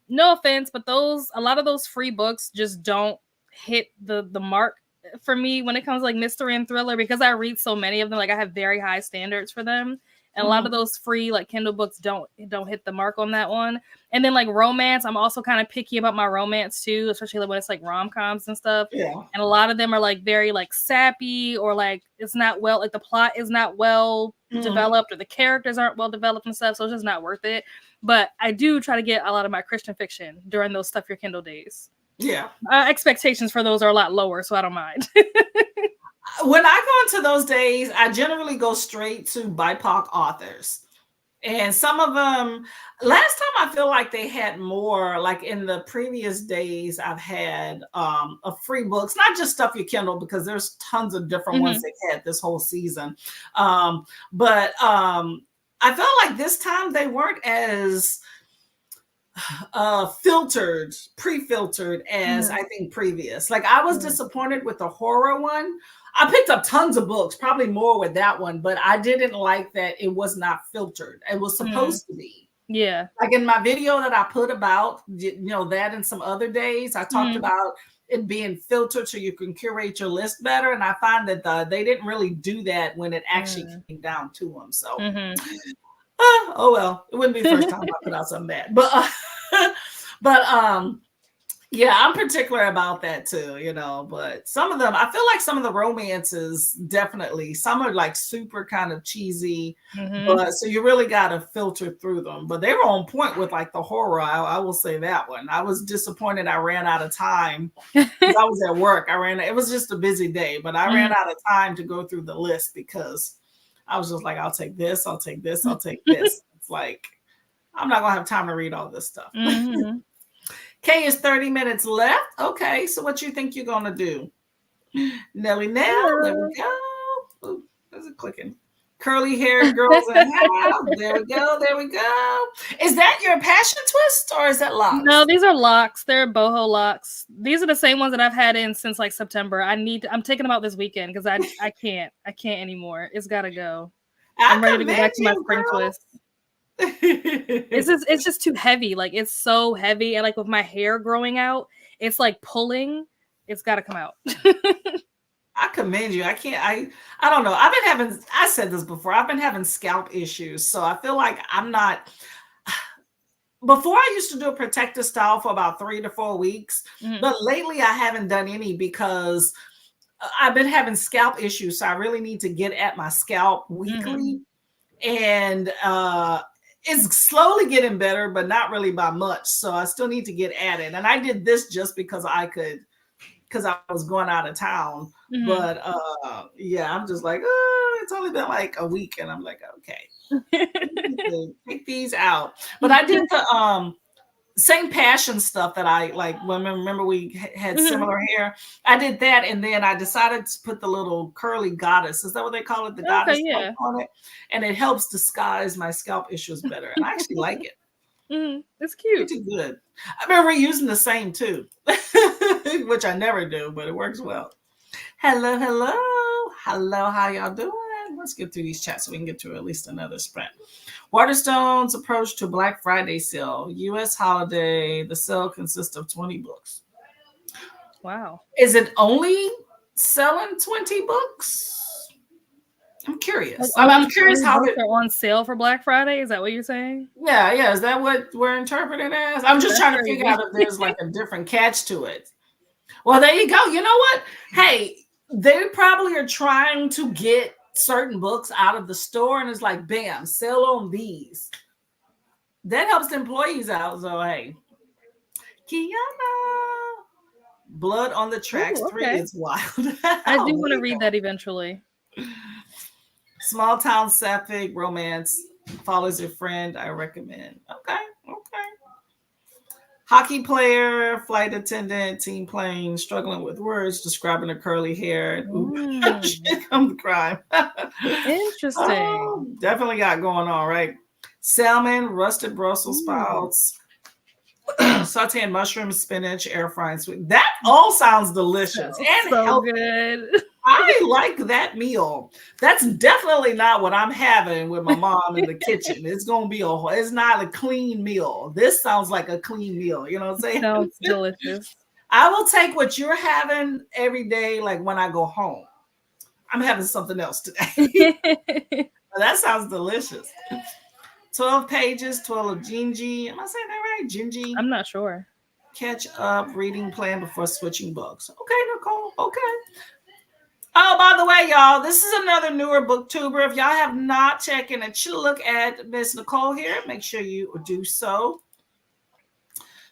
no offense, but a lot of those free books just don't hit the mark for me when it comes to like mystery and thriller, because I read so many of them. Like, I have very high standards for them, and a lot of those free like Kindle books don't hit the mark on that one. And then like romance, I'm also kind of picky about my romance too, especially when it's like rom-coms and stuff. Yeah. And a lot of them are like very like sappy, or like it's not well, like the plot is not well developed, or the characters aren't well developed and stuff, so it's just not worth it. But I do try to get a lot of my Christian fiction during those Stuff Your Kindle days. Yeah. Expectations for those are a lot lower, so I don't mind. When I go into those days, I generally go straight to BIPOC authors. And some of them, last time I feel like they had more, like in the previous days, I've had free books, not just Stuff Your Kindle, because there's tons of different ones they had this whole season. But I felt like this time they weren't as filtered, pre-filtered as I think previous. Like I was disappointed with the horror one. I picked up tons of books, probably more with that one, but I didn't like that it was not filtered. It was supposed to be. Yeah. Like in my video that I put about, that and some other days, I talked about it being filtered so you can curate your list better. And I find that they didn't really do that when it actually came down to them. So, oh well, it wouldn't be the first time I put out something bad, but yeah, I'm particular about that too, but some of them, I feel like some of the romances, definitely, some are like super kind of cheesy, but so you really got to filter through them. But they were on point with like the horror. I will say that one. I was disappointed I ran out of time because I was at work. It was just a busy day, but I ran out of time to go through the list because I was just like, I'll take this, I'll take this, I'll take this. It's like, I'm not going to have time to read all this stuff. Kay is 30 minutes left. Okay, so what you think you're going to do? Nelly Nell, there we go. Ooh, where's it clicking? Curly hair girls in house. There we go, there we go. Is that your passion twist or is that locks? No, these are locks. They're boho locks. These are the same ones that I've had in since like September. I'm taking them out this weekend because I can't anymore. It's got to go. I'm ready to go back to my spring twist. It's just too heavy. Like it's so heavy, and like with my hair growing out, it's like pulling. It's got to come out. I commend you. I don't know. I said this before, I've been having scalp issues, so I feel like I'm not. Before I used to do a protective style for about 3 to 4 weeks, but lately I haven't done any because I've been having scalp issues, so I really need to get at my scalp weekly, and it's slowly getting better, but not really by much. So I still need to get at it. And I did this just because I was going out of town. But yeah, I'm just like, it's only been like a week. And I'm like, okay, take these out. But I did the same passion stuff that I like. Remember we had similar hair. I did that, and then I decided to put the little curly goddess. Is that what they call it? The goddess on it, and it helps disguise my scalp issues better. And I actually like it. It's cute. Pretty good. I remember using the same too, which I never do, but it works well. Hello. How y'all doing? Let's get through these chats so we can get to at least another sprint. Waterstone's approach to Black Friday sale, U.S. holiday. The sale consists of 20 books. Wow. Is it only selling 20 books? I'm curious. I'm curious how they're on sale for Black Friday. Is that what you're saying? Yeah. Is that what we're interpreting as? I'm just trying to figure out if there's like a different catch to it. Well, there you go. You know what? Hey, they probably are trying to get certain books out of the store, and it's like, bam, sell on these. That helps the employees out. So hey, Kiana, Blood on the Tracks 3 is wild. I do want to read that eventually. Small town sapphic romance follows a friend. I recommend. Okay. Hockey player, flight attendant, team plane, struggling with words, describing the curly hair. Shit comes the crime. Interesting. Definitely got going on, right? Salmon, rusted Brussels sprouts, sauteing mushrooms, spinach, air frying sweet. That all sounds delicious and so good. I like that meal. That's definitely not what I'm having with my mom in the kitchen. It's gonna be it's not a clean meal. This sounds like a clean meal. You know what I'm saying? Sounds delicious. I will take what you're having every day, like when I go home. I'm having something else today. That sounds delicious. 12 pages, 12 of Gingy. Am I saying that right? Gingy? I'm not sure. Catch up, reading plan before switching books. Okay, Nicole. Okay. Oh, by the way, y'all, this is another newer booktuber. If y'all have not taken a look at Miss Nicole here, make sure you do so.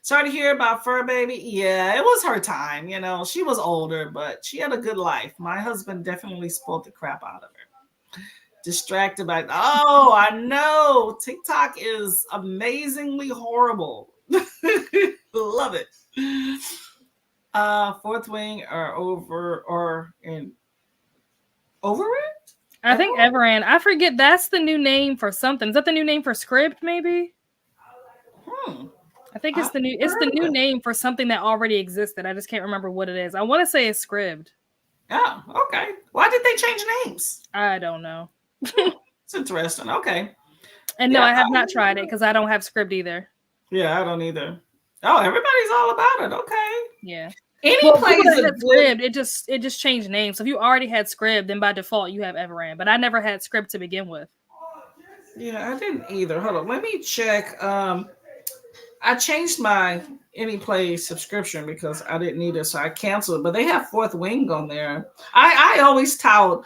Sorry to hear about Fur Baby. Yeah, it was her time. She was older, but she had a good life. My husband definitely spoiled the crap out of her. Distracted by, I know. TikTok is amazingly horrible. Love it. Fourth Wing or over it? I think Everand. I forget. That's the new name for something. Is that the new name for Scribd? Maybe. I think it's I've the new. It's heard the of new it. name for something that already existed. I just can't remember what it is. I want to say it's Scribd. Oh, okay. Why did they change names? I don't know. It's interesting. Okay. And no, Yeah. I have not tried it because I don't have Scribd either. Yeah, I don't either. Oh, everybody's all about it. Okay. Yeah. Any Well, play people is that a had good. Scribd, it just changed names. So if you already had Scribd, then by default you have Everand. But I never had Scribd to begin with. Yeah, I didn't either. Hold on. Let me check. I changed my Any Play subscription because I didn't need it, so I canceled it. But they have Fourth Wing on there. I always tout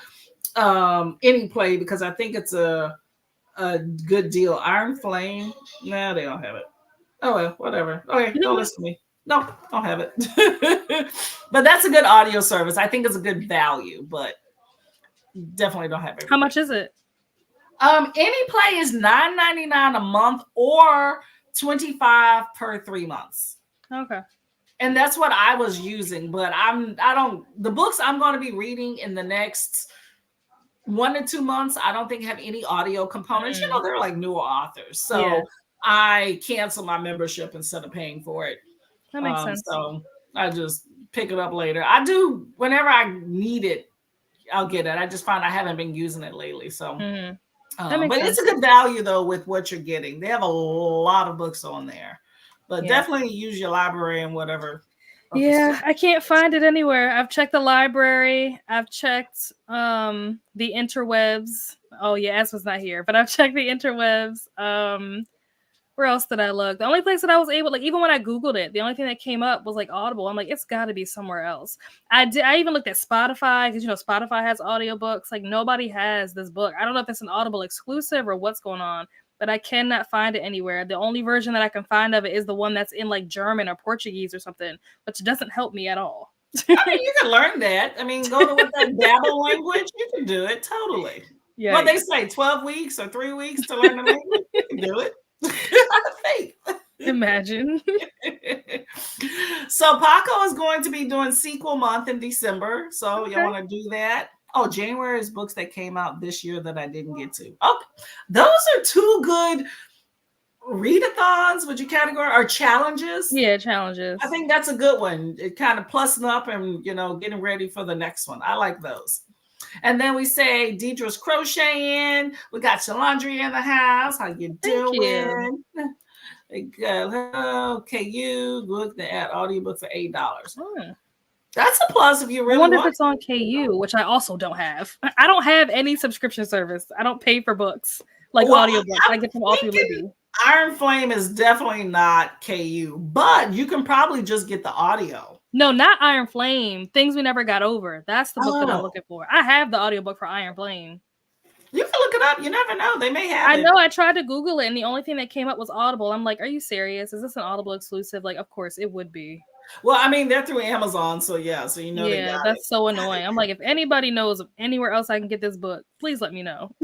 Any Play because I think it's a good deal. Iron Flame, nah, they don't have it. Oh well, whatever. Okay, don't listen to me. No, don't have it. But that's a good audio service. I think it's a good value, but definitely don't have everything. How much is it? Any Play is $9.99 a month or $25 per 3 months. Okay. And that's what I was using, but the books I'm going to be reading in the next 1 to 2 months, I don't think have any audio components. You know, they're like newer authors. So Yeah. I cancel my membership instead of paying for it. That makes sense. So I just pick it up later. I do whenever I need it, I'll get it. I just find I haven't been using it lately. So that makes but sense. it's a good value though with what you're getting. They have a lot of books on there. But definitely use your library and whatever. Yeah, I can't find it anywhere. I've checked the library. I've checked the interwebs. Oh yeah, S was not here, but I've checked the interwebs. Where else did I look? The only place that I was able, like, even when I Googled it, the only thing that came up was like Audible. I'm like, it's got to be somewhere else. I even looked at Spotify because, you know, Spotify has audiobooks. Like, nobody has this book. I don't know if it's an Audible exclusive or what's going on, but I cannot find it anywhere. The only version that I can find of it is the one that's in like German or Portuguese or something, which doesn't help me at all. I mean, you can learn that. I mean, go to with that Babel language, you can do it totally. Yeah. What they say, 12 weeks or 3 weeks to learn the language, you can do it. Faith. Imagine. So Paco is going to be doing sequel month in December. So y'all want to do that? Oh, January is books that came out this year that I didn't get to. Oh, those are two good readathons. Would you category or challenges? Yeah, challenges. I think that's a good one. It kind of plussing up and, you know, getting ready for the next one. I like those. And then we say Deidre's crocheting. We got Shalandria in the house. How you doing? Hello, KU. Look at audiobook for $8. That's a plus if you really want. I wonder if it's on KU, which I also don't have. I don't have any subscription service. I don't pay for books like audiobooks. I get them all through Libby. Iron Flame is definitely not KU, but you can probably just get the audio. No, not Iron Flame. Things We Never Got Over. That's the book that I'm looking for. I have the audiobook for Iron Flame. You can look it up. You never know. They may have it. I know. I tried to Google it, and the only thing that came up was Audible. I'm like, are you serious? Is this an Audible exclusive? Like, of course it would be. Well, I mean, they're through Amazon, so yeah. So you know they got that's so annoying. I'm like, if anybody knows of anywhere else I can get this book, please let me know.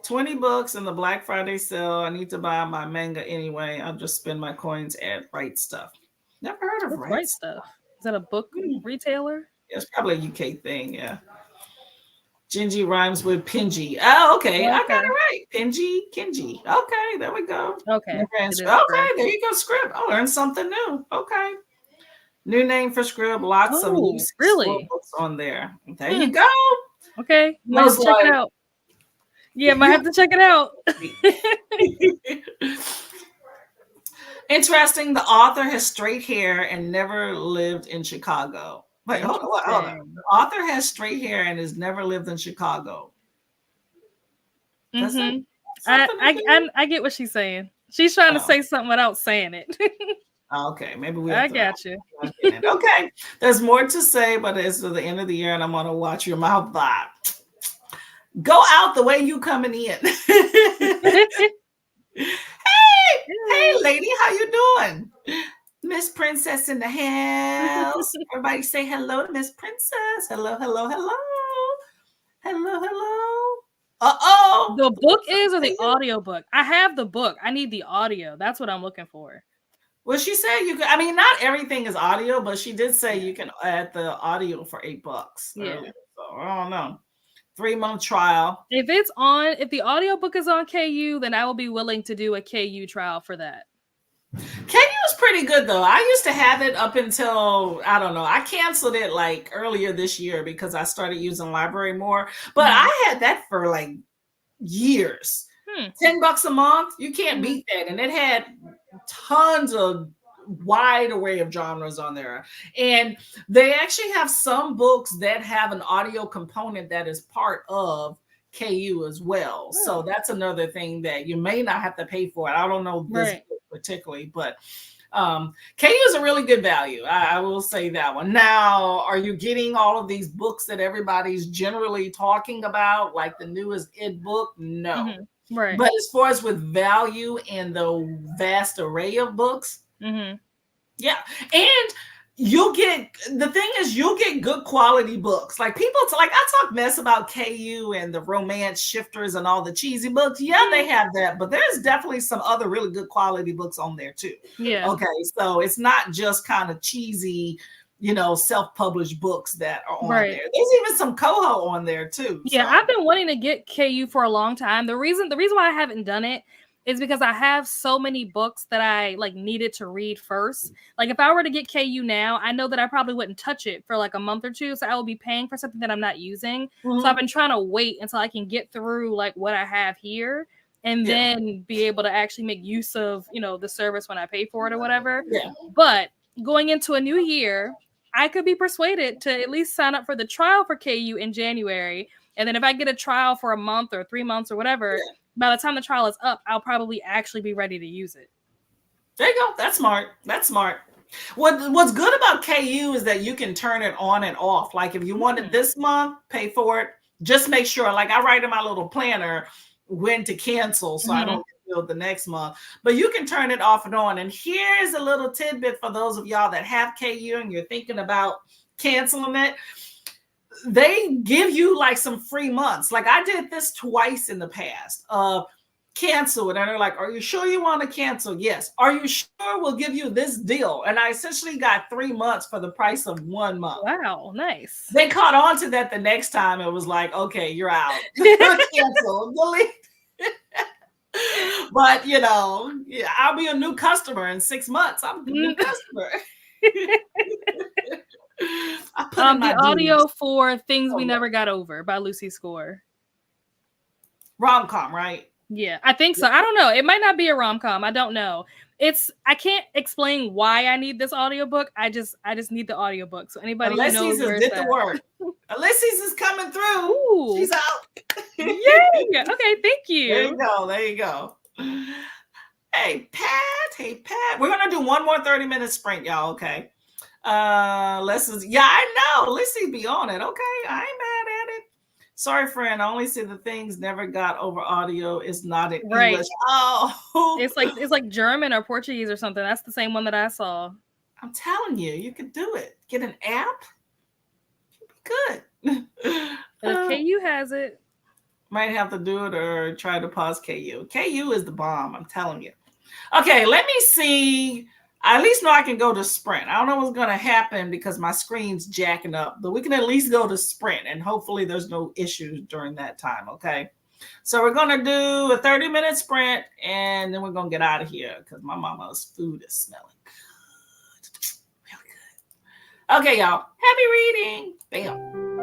20 books in the Black Friday sale. I need to buy my manga anyway. I'll just spend my coins at Right Stuff. Never heard of Right Stuff. Is that a book retailer? It's probably a UK thing, yeah. Gingy rhymes with Pingy. Oh, okay. I got it right. Pingy, Kingy. Okay, there we go. Okay. Okay, there you go. Script. I learned something new. Okay. New name for Script. Lots of really books on there. There you go. Okay. Let's check it out. Yeah, might have to check it out. Interesting. The author has straight hair and never lived in Chicago. Wait, hold on. The author has straight hair and has never lived in Chicago. I get what she's saying. She's trying to say something without saying it. Okay, maybe I got you. Okay, there's more to say, but it's to the end of the year, and I'm gonna watch your mouth vibe. Go out the way you coming in. Hey, lady, how you doing? Miss Princess in the house. Everybody say hello to Miss Princess. Hello. Uh-oh. The book is or the audio book? I have the book. I need the audio. That's what I'm looking for. Well, she said you can. I mean, not everything is audio, but she did say you can add the audio for $8. Yeah. So I don't know. 3-month trial. If the audiobook is on KU, then I will be willing to do a KU trial for that. KU is pretty good though. I used to have it up until, I don't know, I canceled it like earlier this year because I started using library more. But I had that for like years. $10 a month, you can't beat that. And it had tons of wide array of genres on there. And they actually have some books that have an audio component that is part of KU as well. So that's another thing that you may not have to pay for it. I don't know this book particularly, but KU is a really good value. I will say that one. Now, are you getting all of these books that everybody's generally talking about, like the newest IT book? No. Right. But as far as with value and the vast array of books, yeah. And you'll get, the thing is, you'll get good quality books. Like people, like I talk mess about KU and the romance shifters and all the cheesy books. Yeah, they have that, but there's definitely some other really good quality books on there too. Yeah. Okay. So it's not just kind of cheesy, self-published books that are on there. There's even some Coho on there too. Yeah, I've been wanting to get KU for a long time. The reason why I haven't done it is because I have so many books that I like needed to read first. Like if I were to get KU now, I know that I probably wouldn't touch it for like a month or two. So I will be paying for something that I'm not using. So I've been trying to wait until I can get through like what I have here and then be able to actually make use of, the service when I pay for it or whatever. Yeah. But going into a new year, I could be persuaded to at least sign up for the trial for KU in January. And then if I get a trial for a month or 3 months or whatever, by the time the trial is up, I'll probably actually be ready to use it. There you go. That's smart. That's smart. What's good about KU is that you can turn it on and off. Like if you want it this month, pay for it. Just make sure, like I write in my little planner when to cancel so I don't get billed the next month. But you can turn it off and on. And here's a little tidbit for those of y'all that have KU and you're thinking about canceling it. They give you like some free months. Like I did this twice in the past. Cancel it. And they're like, are you sure you want to cancel? Yes. Are you sure we'll give you this deal? And I essentially got 3 months for the price of 1 month. Wow, nice. They caught on to that the next time. It was like, okay, you're out. Cancel. Delete. But I'll be a new customer in 6 months. I'm a new customer. The audio for Things We Never Got Over by Lucy Score. Rom-com, right? Yeah, I think so. I don't know. It might not be a rom-com. I don't know. I can't explain why I need this audiobook. I just need the audiobook. So anybody who knows where it's at. The work. Ulysses is coming through. Ooh. She's out. Yay! Okay, thank you. There you go. Hey, Pat. We're gonna do one more 30-minute sprint, y'all. Okay. I know. Let's be on it. Okay. I ain't mad at it. Sorry, friend. I only see the Things Never Got Over audio. It's not in English. Oh, it's like German or Portuguese or something. That's the same one that I saw. I'm telling you, you could do it. Get an app. Good. But if KU has it, might have to do it or try to pause KU. KU is the bomb. I'm telling you. Okay, let me see. I at least know I can go to sprint. I don't know what's going to happen because my screen's jacking up, but we can at least go to sprint and hopefully there's no issues during that time. Okay. So we're going to do a 30-minute sprint and then we're going to get out of here because my mama's food is smelling good. Really good. Okay, y'all. Happy reading. Bam.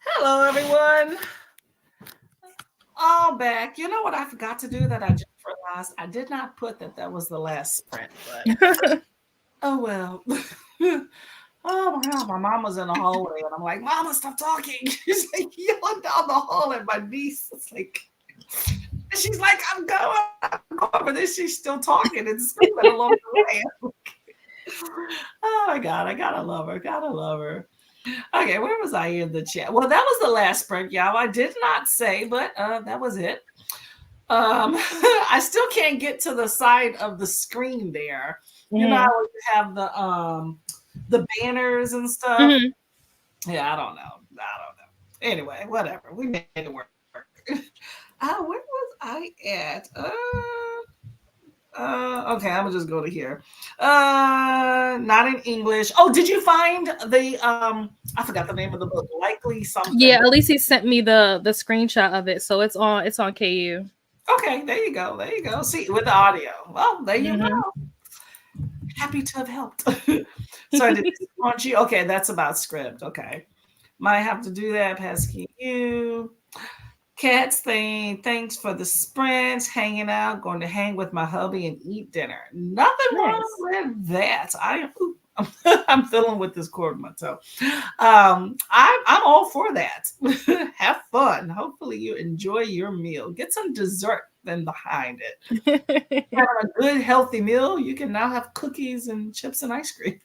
Hello, everyone. All back. You know what I forgot to do that I just realized? I did not put that that was the last sprint, but oh well. Oh my God, my mom was in the hallway and I'm like, Mama, stop talking. She's like yelling down the hall at my niece. It's like, she's like, I'm going, but then she's still talking and screaming along the way. Oh my God, I gotta love her. Gotta love her. Okay, where was I in the chat? Well, that was the last sprint, y'all. I did not say, but that was it. I still can't get to the side of the screen there. You know how you have the banners and stuff. Mm-hmm. Yeah, I don't know. Anyway, whatever. We made it work. Where was I at? Okay, I'm gonna just go to here. Not in English. Oh, did you find the I forgot the name of the book. Likely something. Yeah, Alicia sent me the screenshot of it, so it's on KU. Okay, there you go. There you go. See, with the audio. Well, there you go. Happy to have helped. So I did you. Okay, that's about script. Okay. Might have to do that. Passkey you. Cats thing. Thanks for the sprints, hanging out, going to hang with my hubby and eat dinner. Nothing wrong with that. I'm fiddling with this cord in my toe. I'm all for that. Have fun. Hopefully you enjoy your meal. Get some dessert then behind it. Having a good healthy meal, you can now have cookies and chips and ice cream.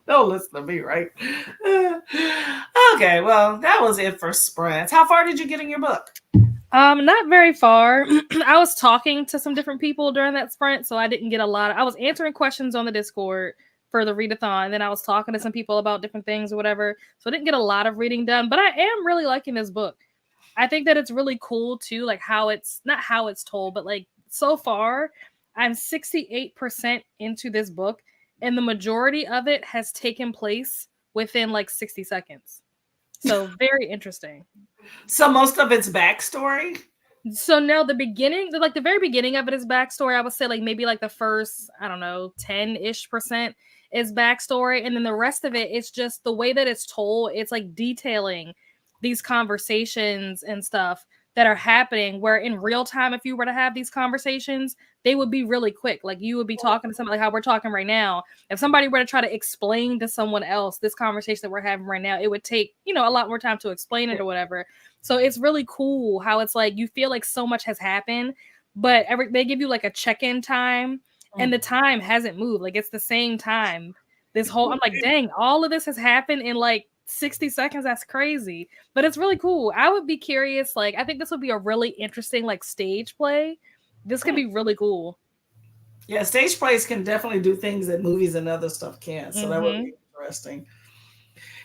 Don't listen to me, right? Okay, well, that was it for sprints. How far did you get in your book? Not very far. I was talking to some different people during that sprint, so I didn't get a lot. I was answering questions on the Discord for the readathon, and then I was talking to some people about different things or whatever. So I didn't get a lot of reading done, but I am really liking this book. I think that it's really cool too, like how it's not how it's told, but like so far, I'm 68% into this book, and the majority of it has taken place within like 60 seconds. So very interesting. So most of it's backstory. So now the very beginning of it is backstory. I would say like maybe like the first, I don't know, 10-ish% is backstory. And then the rest of it, it's just the way that it's told. It's like detailing these conversations and stuff that are happening where in real time, if you were to have these conversations, they would be really quick. Like you would be talking to somebody like how we're talking right now. If somebody were to try to explain to someone else this conversation that we're having right now, it would take, a lot more time to explain it or whatever. So it's really cool how it's like you feel like so much has happened, but they give you like a check-in time and the time hasn't moved. Like it's the same time. I'm like, dang, all of this has happened in like 60 seconds. That's crazy. But it's really cool. I would be curious. Like, I think this would be a really interesting like stage play. This could be really cool. Yeah, stage plays can definitely do things that movies and other stuff can't. So that would be interesting.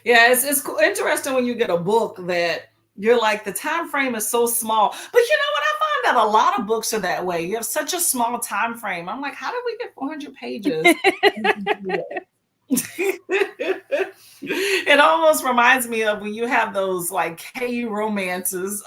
Yeah, it's interesting when you get a book that you're like the time frame is so small. But you know what? I find that a lot of books are that way. You have such a small time frame. I'm like, how did we get 400 pages? It almost reminds me of when you have those like K romances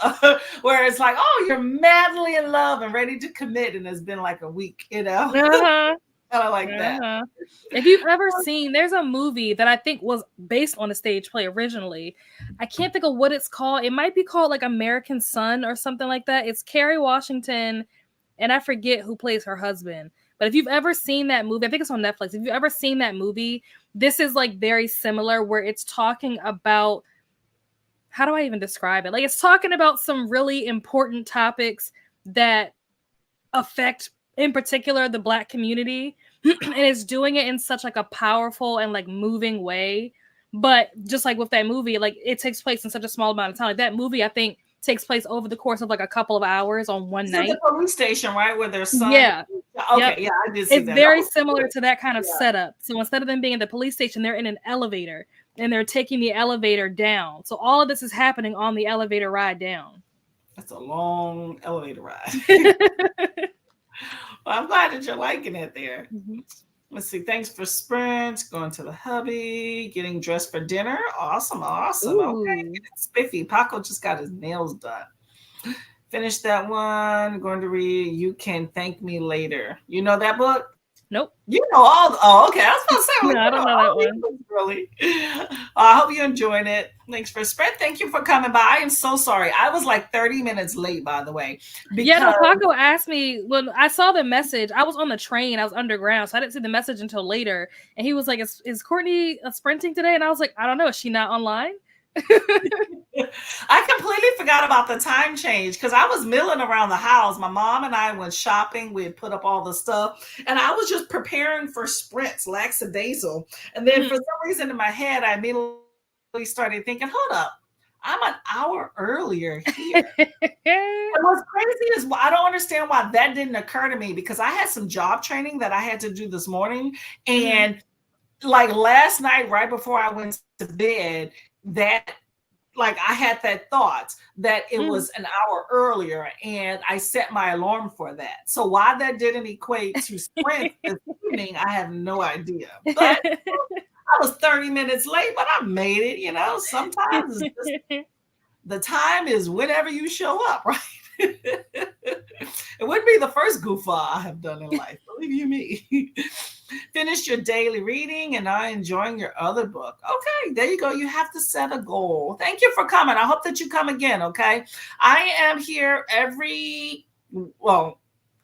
where it's like, oh, you're madly in love and ready to commit, and it's been like a week, Uh-huh. Kind of like that. If you've ever seen, there's a movie that I think was based on a stage play originally. I can't think of what it's called. It might be called like American Son or something like that. It's Kerry Washington, and I forget who plays her husband. But if you've ever seen that movie, I think it's on Netflix. If you've ever seen that movie, this is like very similar where it's talking about, how do I even describe it? Like it's talking about some really important topics that affect in particular the Black community. And it's doing it in such like a powerful and like moving way. But just like with that movie, like it takes place in such a small amount of time. Like that movie, I think, takes place over the course of like a couple of hours on one night. The police station, right, where their son. Yeah. Okay. Yeah, I did see it's that. very similar to that kind of setup. So instead of them being in the police station, they're in an elevator and they're taking the elevator down. So all of this is happening on the elevator ride down. That's a long elevator ride. Well, I'm glad that you're liking it there. Let's see. Thanks for Sprint. Going to the hubby. Getting dressed for dinner. Awesome. Ooh. Okay. Spiffy. Paco just got his nails done. Finish that one. Going to read You Can Thank Me Later. You know that book? Nope. You know all. Oh, okay. I was going to say. No, I don't know that one. Really. I hope you enjoyed it. Thanks for Spread. Thank you for coming by. I am so sorry. I was like 30 minutes late, by the way. Yeah, no, Paco asked me when I saw the message. I was on the train. I was underground, so I didn't see the message until later. And he was like, is Courtney sprinting today? And I was like, I don't know. Is she not online? I completely forgot about the time change because I was milling around the house. My mom and I went shopping. We had put up all the stuff, and I was just preparing for sprints, lackadaisical. And then for some reason in my head, I immediately started thinking, hold up, I'm an hour earlier here. And what's crazy is I don't understand why that didn't occur to me because I had some job training that I had to do this morning. And like last night, right before I went to bed, that like I had that thought that it was an hour earlier and I set my alarm for that. So why that didn't equate to sprint this evening, I have no idea. But I was 30 minutes late, but I made it, sometimes it's just, the time is whenever you show up, right? It wouldn't be the first goof-off I have done in life, believe you me. Finished your daily reading and are enjoying your other book. Okay, there you go. You have to set a goal. Thank you for coming. I hope that you come again, okay? I am here it's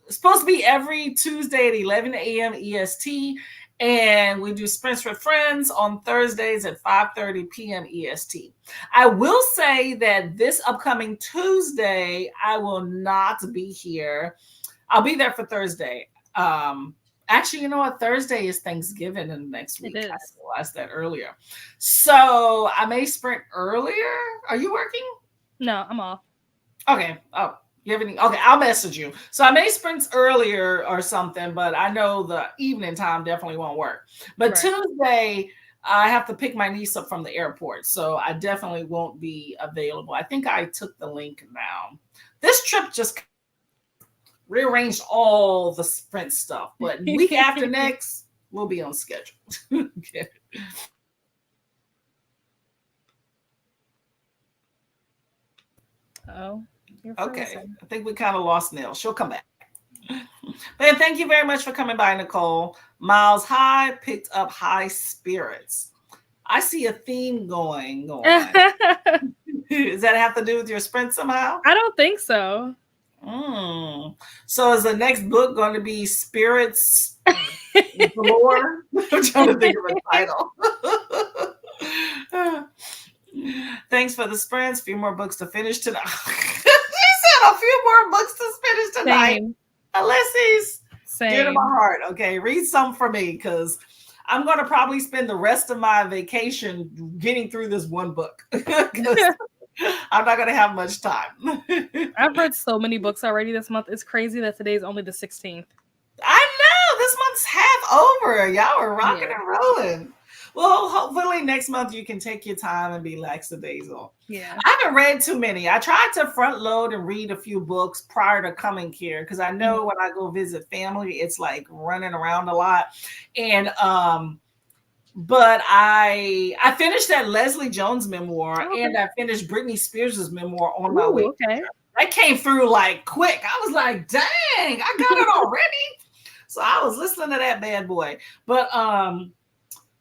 supposed to be every Tuesday at 11 a.m. EST. And we do Sprints with Friends on Thursdays at 5:30 p.m. EST. I will say that this upcoming Tuesday, I will not be here. I'll be there for Thursday. Actually, you know what? Thursday is Thanksgiving in the next week. I realized that earlier. So I may sprint earlier. Are you working? No, I'm off. Okay. Oh. You have any? Okay, I'll message you. So I may sprint earlier or something, but I know the evening time definitely won't work. But Tuesday, I have to pick my niece up from the airport, so I definitely won't be available. I think I took the link now. This trip just rearranged all the sprint stuff, but week after next, we'll be on schedule. Okay. Oh. Okay, I think we kind of lost Nell. She'll come back. But thank you very much for coming by, Nicole. Miles high, picked up high spirits. I see a theme going on. I Does that have to do with your sprint somehow? don't think so. Mm. So is the next book going to be Spirits Galore? I'm trying to think of a title. Thanks for the sprints. Few more books to finish tonight. She said a few more books to finish tonight. Same. Ulysses, dear to my Same. heart. Okay, read some for me because I'm going to probably spend the rest of my vacation getting through this one book. I'm not going to have much time. I've read so many books already this month. It's crazy that today's only the 16th. I know this month's half over. Y'all are rocking Yeah. and rolling. Well, hopefully next month you can take your time and be lackadaisical. Yeah. I haven't read too many. I tried to front load and read a few books prior to coming here because I know when I go visit family, it's like running around a lot. And but I finished that Leslie Jones memoir and I finished Britney Spears' memoir on my way. Okay. That came through like quick. I was like, dang, I got it already. So I was listening to that bad boy. But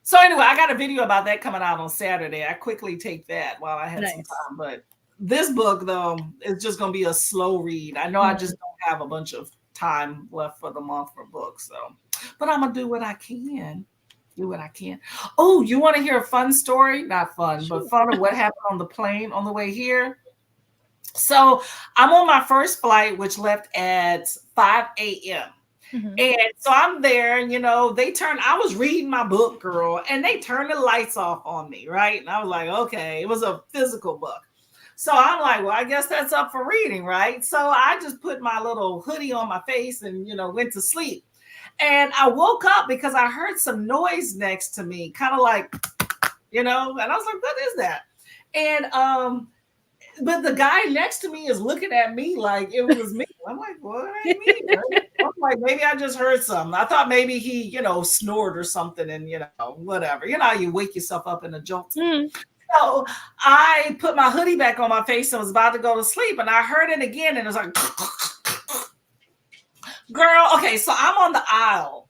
so anyway, I got a video about that coming out on Saturday. I quickly take that while I had some time. But this book, though, is just going to be a slow read. I know I just don't have a bunch of time left for the month for books. So, but I'm going to do what I can. Do what I can. Oh, you want to hear a fun story? Not fun, but fun of what happened on the plane on the way here. So I'm on my first flight, which left at 5 a.m. And so I'm there, and I was reading my book, girl, and they turned the lights off on me, right? And I was like, okay, it was a physical book. So I'm like, well, I guess that's up for reading, right? So I just put my little hoodie on my face and, went to sleep. And I woke up because I heard some noise next to me, kind of like, and I was like, what is that? And, but the guy next to me is looking at me like it was me. I'm like, what? It ain't me. I'm like, maybe I just heard something. I thought maybe he, snored or something and, whatever. You know how you wake yourself up in a jolt. So I put my hoodie back on my face and was about to go to sleep. And I heard it again. And it was like, girl, okay, so I'm on the aisle.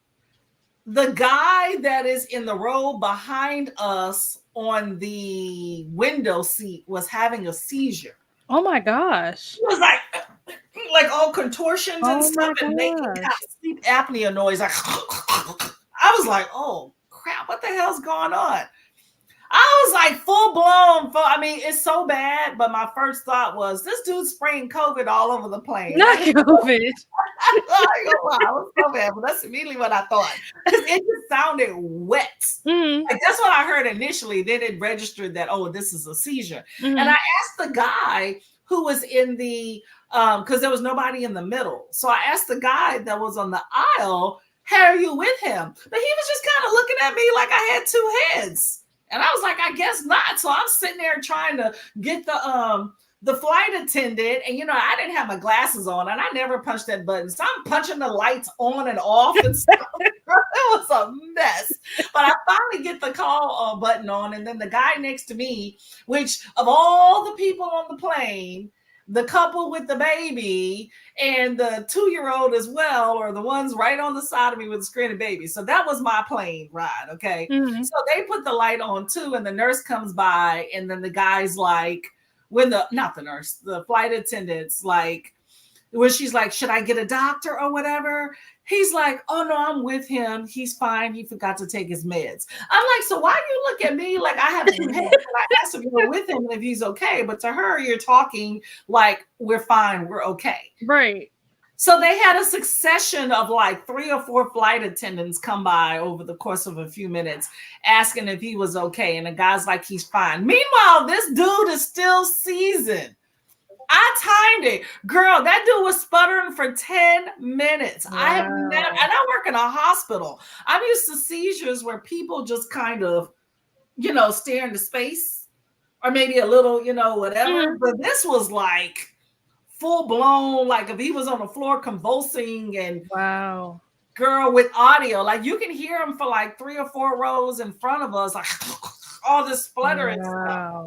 The guy that is in the row behind us on the window seat was having a seizure. Oh my gosh. He was like all contortions and stuff and making kind of sleep apnea noise. Like, I was like, oh crap, what the hell's going on? I was like full blown. I mean, it's so bad, but my first thought was this dude's spraying COVID all over the plane. Not COVID. I was so bad, but that's immediately what I thought. Because it just sounded wet. Like, that's what I heard initially. Then it registered that, oh, this is a seizure. And I asked the guy who was in the, because there was nobody in the middle. So I asked the guy that was on the aisle, how are you with him? But he was just kind of looking at me like I had two heads. And I was like, I guess not. So I'm sitting there trying to get the flight attendant, and I didn't have my glasses on, and I never punched that button. So I'm punching the lights on and off and stuff. It was a mess. But I finally get the call button on, and then the guy next to me, which of all the people on the plane, the couple with the baby and the 2-year-old as well, or the ones right on the side of me with the screaming baby. So that was my plane ride. Okay. So they put the light on too, and the nurse comes by, and then the guy's like, not the nurse, the flight attendant's like, when she's like, should I get a doctor or whatever? He's like, oh no, I'm with him. He's fine. He forgot to take his meds. I'm like, so why do you look at me like I have two heads? And I asked if you're with him and if he's okay. But to her, you're talking like we're fine, we're okay. Right. So they had a succession of like 3 or 4 flight attendants come by over the course of a few minutes asking if he was okay. And the guy's like, he's fine. Meanwhile, this dude is still seasoned. I timed it. Girl, that dude was sputtering for 10 minutes. Wow. I have never, and I work in a hospital. I'm used to seizures where people just kind of, stare into space or maybe a little, whatever. But this was like full blown, like if he was on the floor convulsing and wow. Girl, with audio, like you can hear him for like 3 or 4 rows in front of us, like all this spluttering stuff.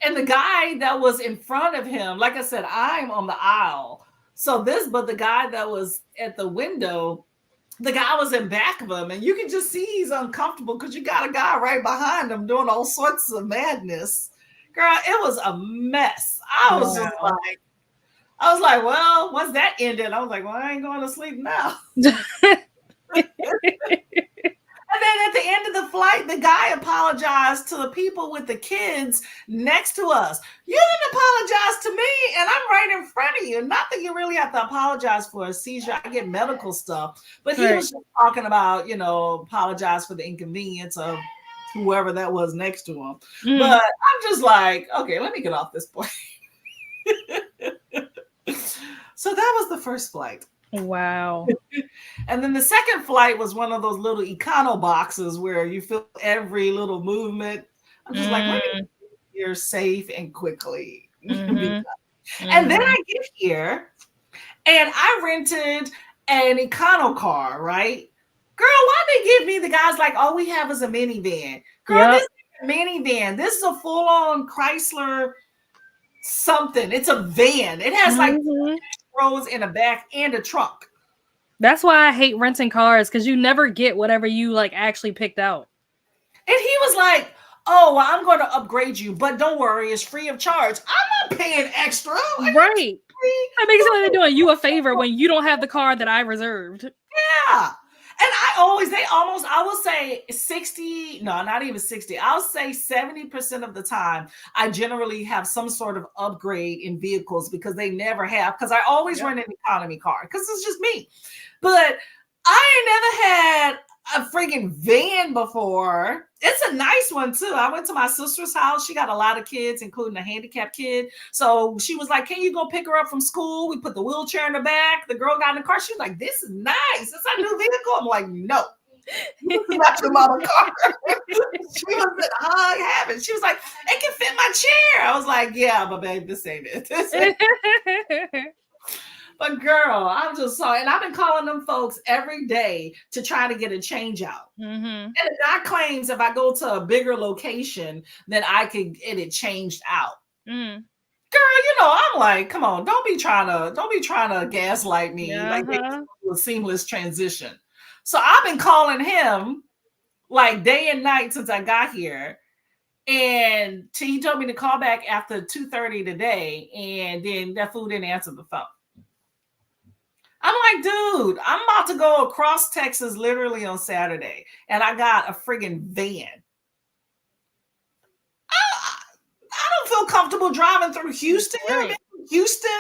And the guy that was in front of him, like I said, I'm on the aisle. But the guy that was at the window, the guy was in back of him, and you can just see he's uncomfortable because you got a guy right behind him doing all sorts of madness. Girl, it was a mess. I was just like, well, once that ended, I was like, well, I ain't going to sleep now. And then at the end of the flight, the guy apologized to the people with the kids next to us. You didn't apologize to me, and I'm right in front of you. Not that you really have to apologize for a seizure. I get medical stuff. But he was just talking about, apologize for the inconvenience of whoever that was next to him. But I'm just like, okay, let me get off this plane. So that was the first flight. Wow. And then the second flight was one of those little econo boxes where you feel every little movement. I'm just like, let me get here safe and quickly. And then I get here and I rented an econo car, right? Girl, why they give me the guys like, all we have is a minivan? Girl, this is a minivan. This is a full-on Chrysler something. It's a van. It has like rows in the back and a trunk. That's why I hate renting cars, because you never get whatever you like actually picked out. And he was like, oh, well, I'm going to upgrade you, but don't worry, it's free of charge. I'm not paying extra. Right. That makes it like they're doing you a favor when you don't have the car that I reserved. Yeah. And I will say 60, no, not even 60. I'll say 70% of the time, I generally have some sort of upgrade in vehicles because they never have, because I always rent an economy car because it's just me. But I ain't never had a freaking van before. It's a nice one too. I went to my sister's house. She got a lot of kids, including a handicapped kid. So she was like, can you go pick her up from school? We put the wheelchair in the back. The girl got in the car. She was like, this is nice. It's a new vehicle. I'm like, no. This is not your mama's car. She was in hug heaven. She was like, it can fit my chair. I was like, yeah, but babe, this ain't it. This ain't it. But girl, I'm just sorry. And I've been calling them folks every day to try to get a change out. And the guy claims if I go to a bigger location, then I could get it changed out. Girl, I'm like, come on, don't be trying to gaslight me like a seamless transition. So I've been calling him like day and night since I got here. And he told me to call back after 2:30 today. And then that fool didn't answer the phone. I'm like, dude, I'm about to go across Texas literally on Saturday, and I got a friggin' van. I don't feel comfortable driving through Houston. Right. Houston.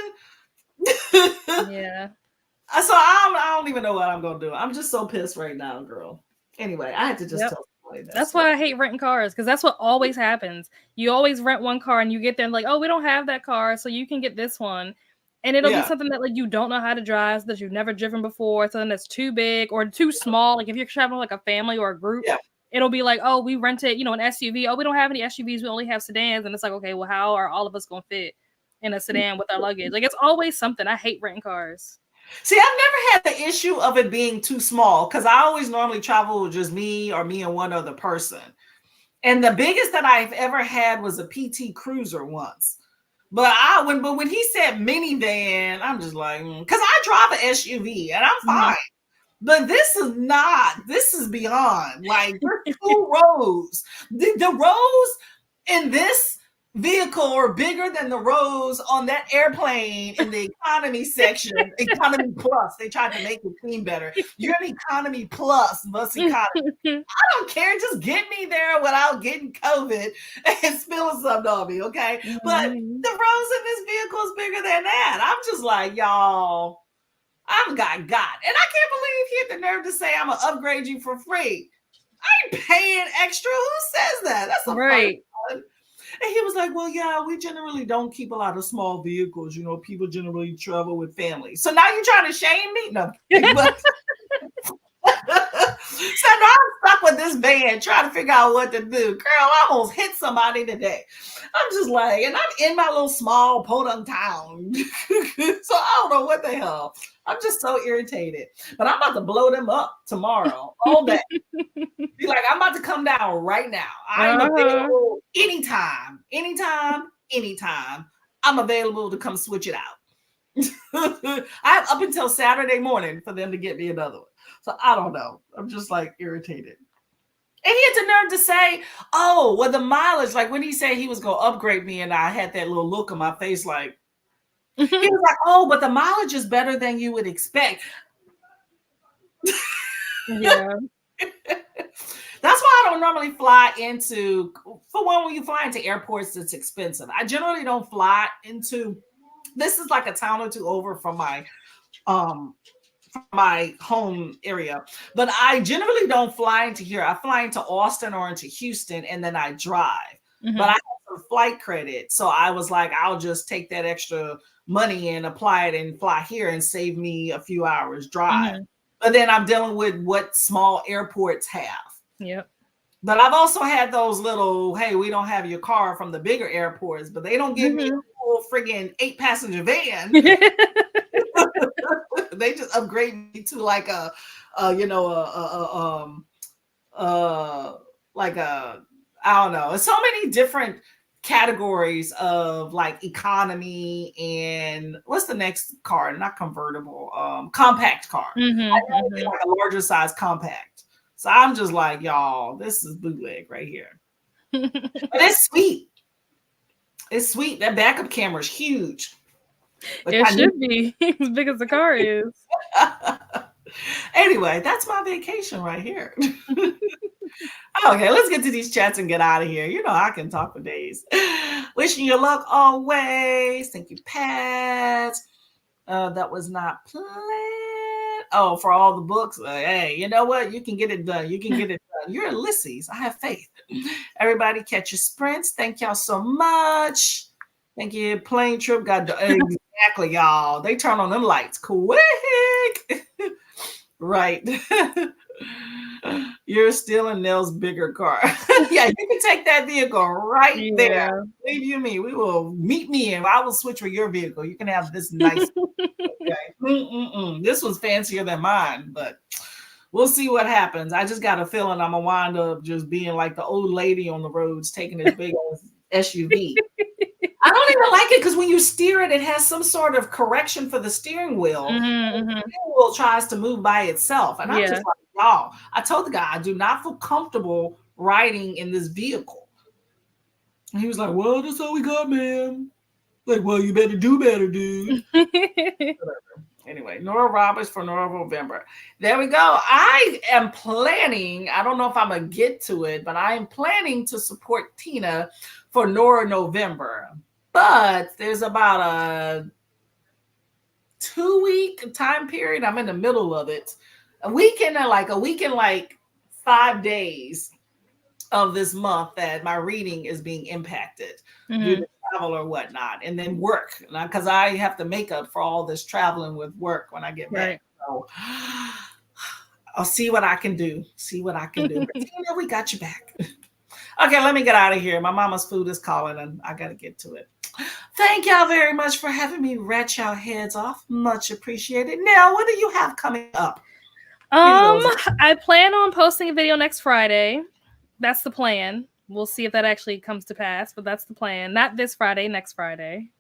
Yeah. So I don't even know what I'm going to do. I'm just so pissed right now, girl. Anyway, I had to just tell somebody that. That's why I hate renting cars, because that's what always happens. You always rent one car, and you get there and like, oh, we don't have that car, so you can get this one. And it'll be something that like you don't know how to drive, that you've never driven before, something that's too big or too small. Like if you're traveling like a family or a group, it'll be like, oh, we rented, an SUV. Oh, we don't have any SUVs. We only have sedans. And it's like, okay, well, how are all of us going to fit in a sedan with our luggage? Like it's always something. I hate renting cars. See, I've never had the issue of it being too small because I always normally travel with just me or me and one other person. And the biggest that I've ever had was a PT Cruiser once. But when he said minivan, I'm just like, because I drive an SUV and I'm fine. But this is beyond. Like, there's 2 rows. The rows in this vehicle are bigger than the rows on that airplane in the economy section, economy plus. They tried to make it seem better. You're an economy plus, bus economy. I don't care. Just get me there without getting COVID and spilling something on me, okay? But the rows in this vehicle is bigger than that. I'm just like, y'all, I've got God. And I can't believe he had the nerve to say I'm going to upgrade you for free. I ain't paying extra. Who says that? That's a right. And he was like, well, yeah, we generally don't keep a lot of small vehicles. People generally travel with families. So now you're trying to shame me? No. So now I'm stuck with this van trying to figure out what to do. Girl, I almost hit somebody today. I'm just like, and I'm in my little small podunk town. So I don't know what the hell. I'm just so irritated. But I'm about to blow them up tomorrow, all day. Be like, I'm about to come down right now. I'm available anytime. I'm available to come switch it out. I have up until Saturday morning for them to get me another one. So I don't know. I'm just like irritated. And he had the nerve to say, "Oh, well, the mileage." Like when he said he was gonna upgrade me, and I had that little look on my face, like he was like, "Oh, but the mileage is better than you would expect." Yeah. That's why I don't normally fly into. For one, when you fly into airports, it's expensive. I generally don't fly into. This is like a town or two over um from my home area, but I generally don't fly into here. I fly into Austin or into Houston, and then I drive. But I have some flight credit, so I was like, I'll just take that extra money and apply it and fly here and save me a few hours drive. But then I'm dealing with what small airports have. Yep. But I've also had those little, hey, we don't have your car from the bigger airports, but they don't give me a full friggin' 8-passenger van. They just upgrade me to like you know, like a, I don't know. It's so many different categories of like economy and what's the next car? Not convertible, compact car. I know it's like a larger size compact. So I'm just like, y'all, this is bootleg right here. But it's sweet. It's sweet. That backup camera is huge. It should be as big as the car is. Anyway, that's my vacation right here. Okay, let's get to these chats and get out of here. You know, I can talk for days. Wishing you luck always. Thank you, Pat. That was not planned. Oh, for all the books. Hey, you know what? You can get it done. You can get it done. You're Ulysses. I have faith. Everybody catch your sprints. Thank y'all so much. Thank you. Plane trip got exactly, y'all. They turn on them lights quick. Right. You're still in Nell's bigger car. Yeah, you can take that vehicle right there. Believe you me, we will meet me and I will switch with your vehicle. You can have this nice. Okay. This was fancier than mine, but we'll see what happens. I just got a feeling I'm gonna wind up just being like the old lady on the roads taking this big SUV. I don't even like it because when you steer it, it has some sort of correction for the steering wheel. The steering wheel tries to move by itself. And I'm just like, y'all, I told the guy, I do not feel comfortable riding in this vehicle. And he was like, well, that's all we got, man. Like, well, you better do better, dude. Anyway, Nora Roberts for Nora November. There we go. I am planning, I don't know if I'm going to get to it, but I am planning to support Tina for Nora November. But there's about a 2-week time period. I'm in the middle of it. A week and like 5 days of this month that my reading is being impacted due to travel or whatnot, and then work, because I have to make up for all this traveling with work when I get back. So I'll see what I can do. But Tina, we got you back. Okay, let me get out of here. My mama's food is calling and I got to get to it. Thank y'all very much for having me rat y'all heads off. Much appreciated. Now, what do you have coming up? I plan on posting a video next Friday. That's the plan. We'll see if that actually comes to pass, but that's the plan. Not this Friday, next Friday.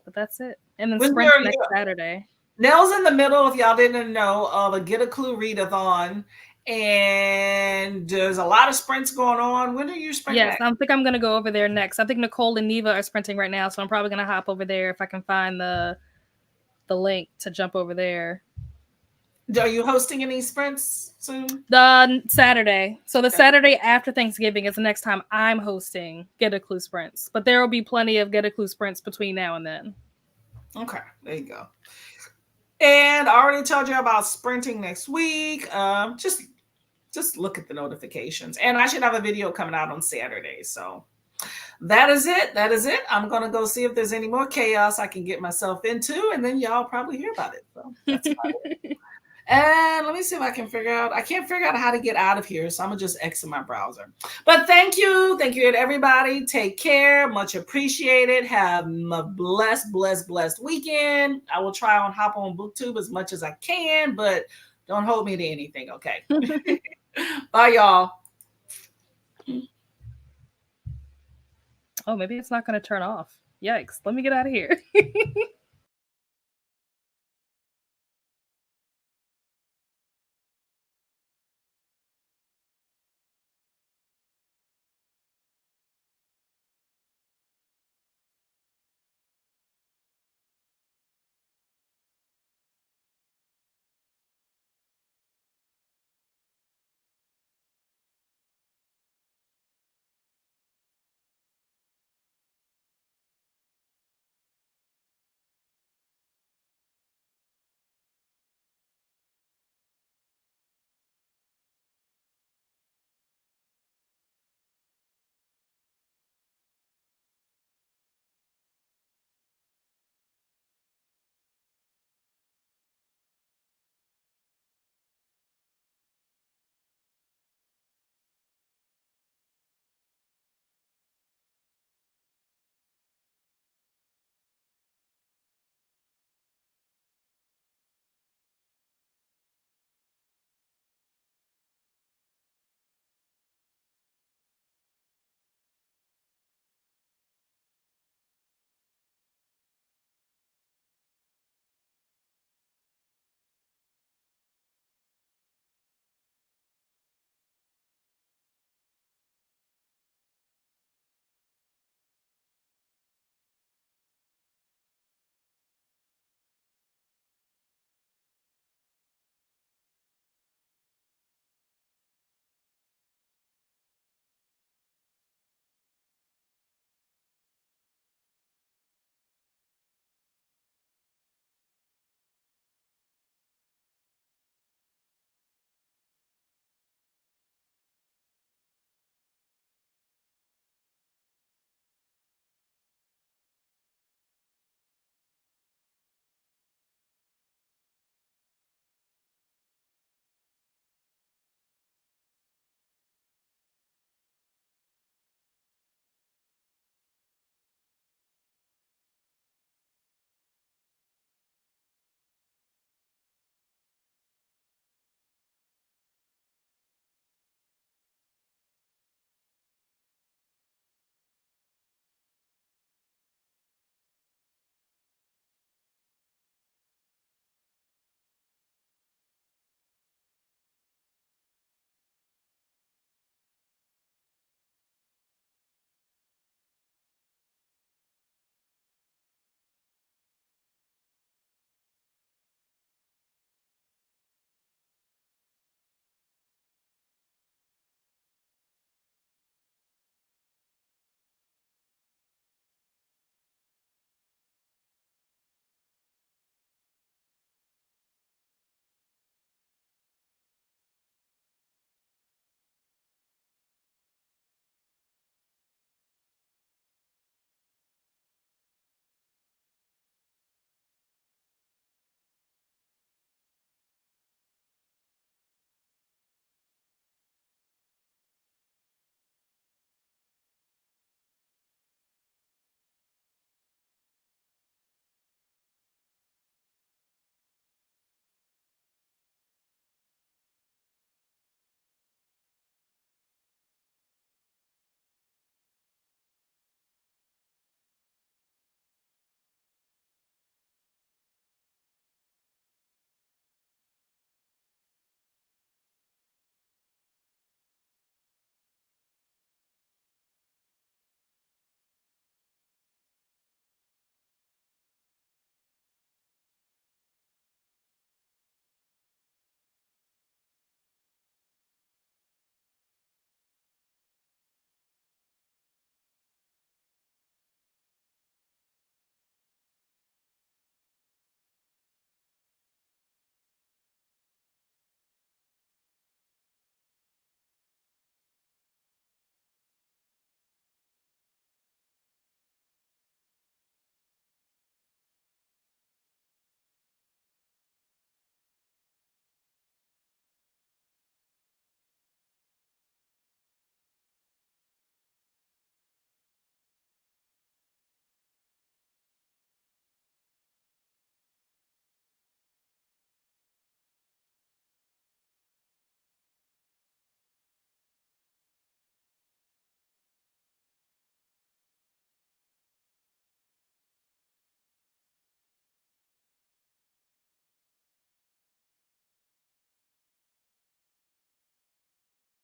But that's it. And then sprint next Saturday. Nell's in the middle, if y'all didn't know, of a Get a Clue readathon. And there's a lot of sprints going on. When are you sprinting? Yes, I think I'm going to go over there next. I think Nicole and Neva are sprinting right now, so I'm probably going to hop over there if I can find the link to jump over there. Are you hosting any sprints soon? The Saturday. So the Saturday after Thanksgiving is the next time I'm hosting Get a Clue sprints. But there will be plenty of Get a Clue sprints between now and then. Okay, there you go. And I already told you about sprinting next week. Just look at the notifications. And I should have a video coming out on Saturday. So that is it. I'm going to go see if there's any more chaos I can get myself into. And then y'all probably hear about it. So that's about it. And let me see if I can't figure out how to get out of here. So I'm going to just exit my browser. But thank you. Thank you to everybody. Take care. Much appreciated. Have a blessed weekend. I will try and hop on BookTube as much as I can, but don't hold me to anything. Okay. Bye, y'all. Oh, maybe it's not going to turn off. Yikes. Let me get out of here.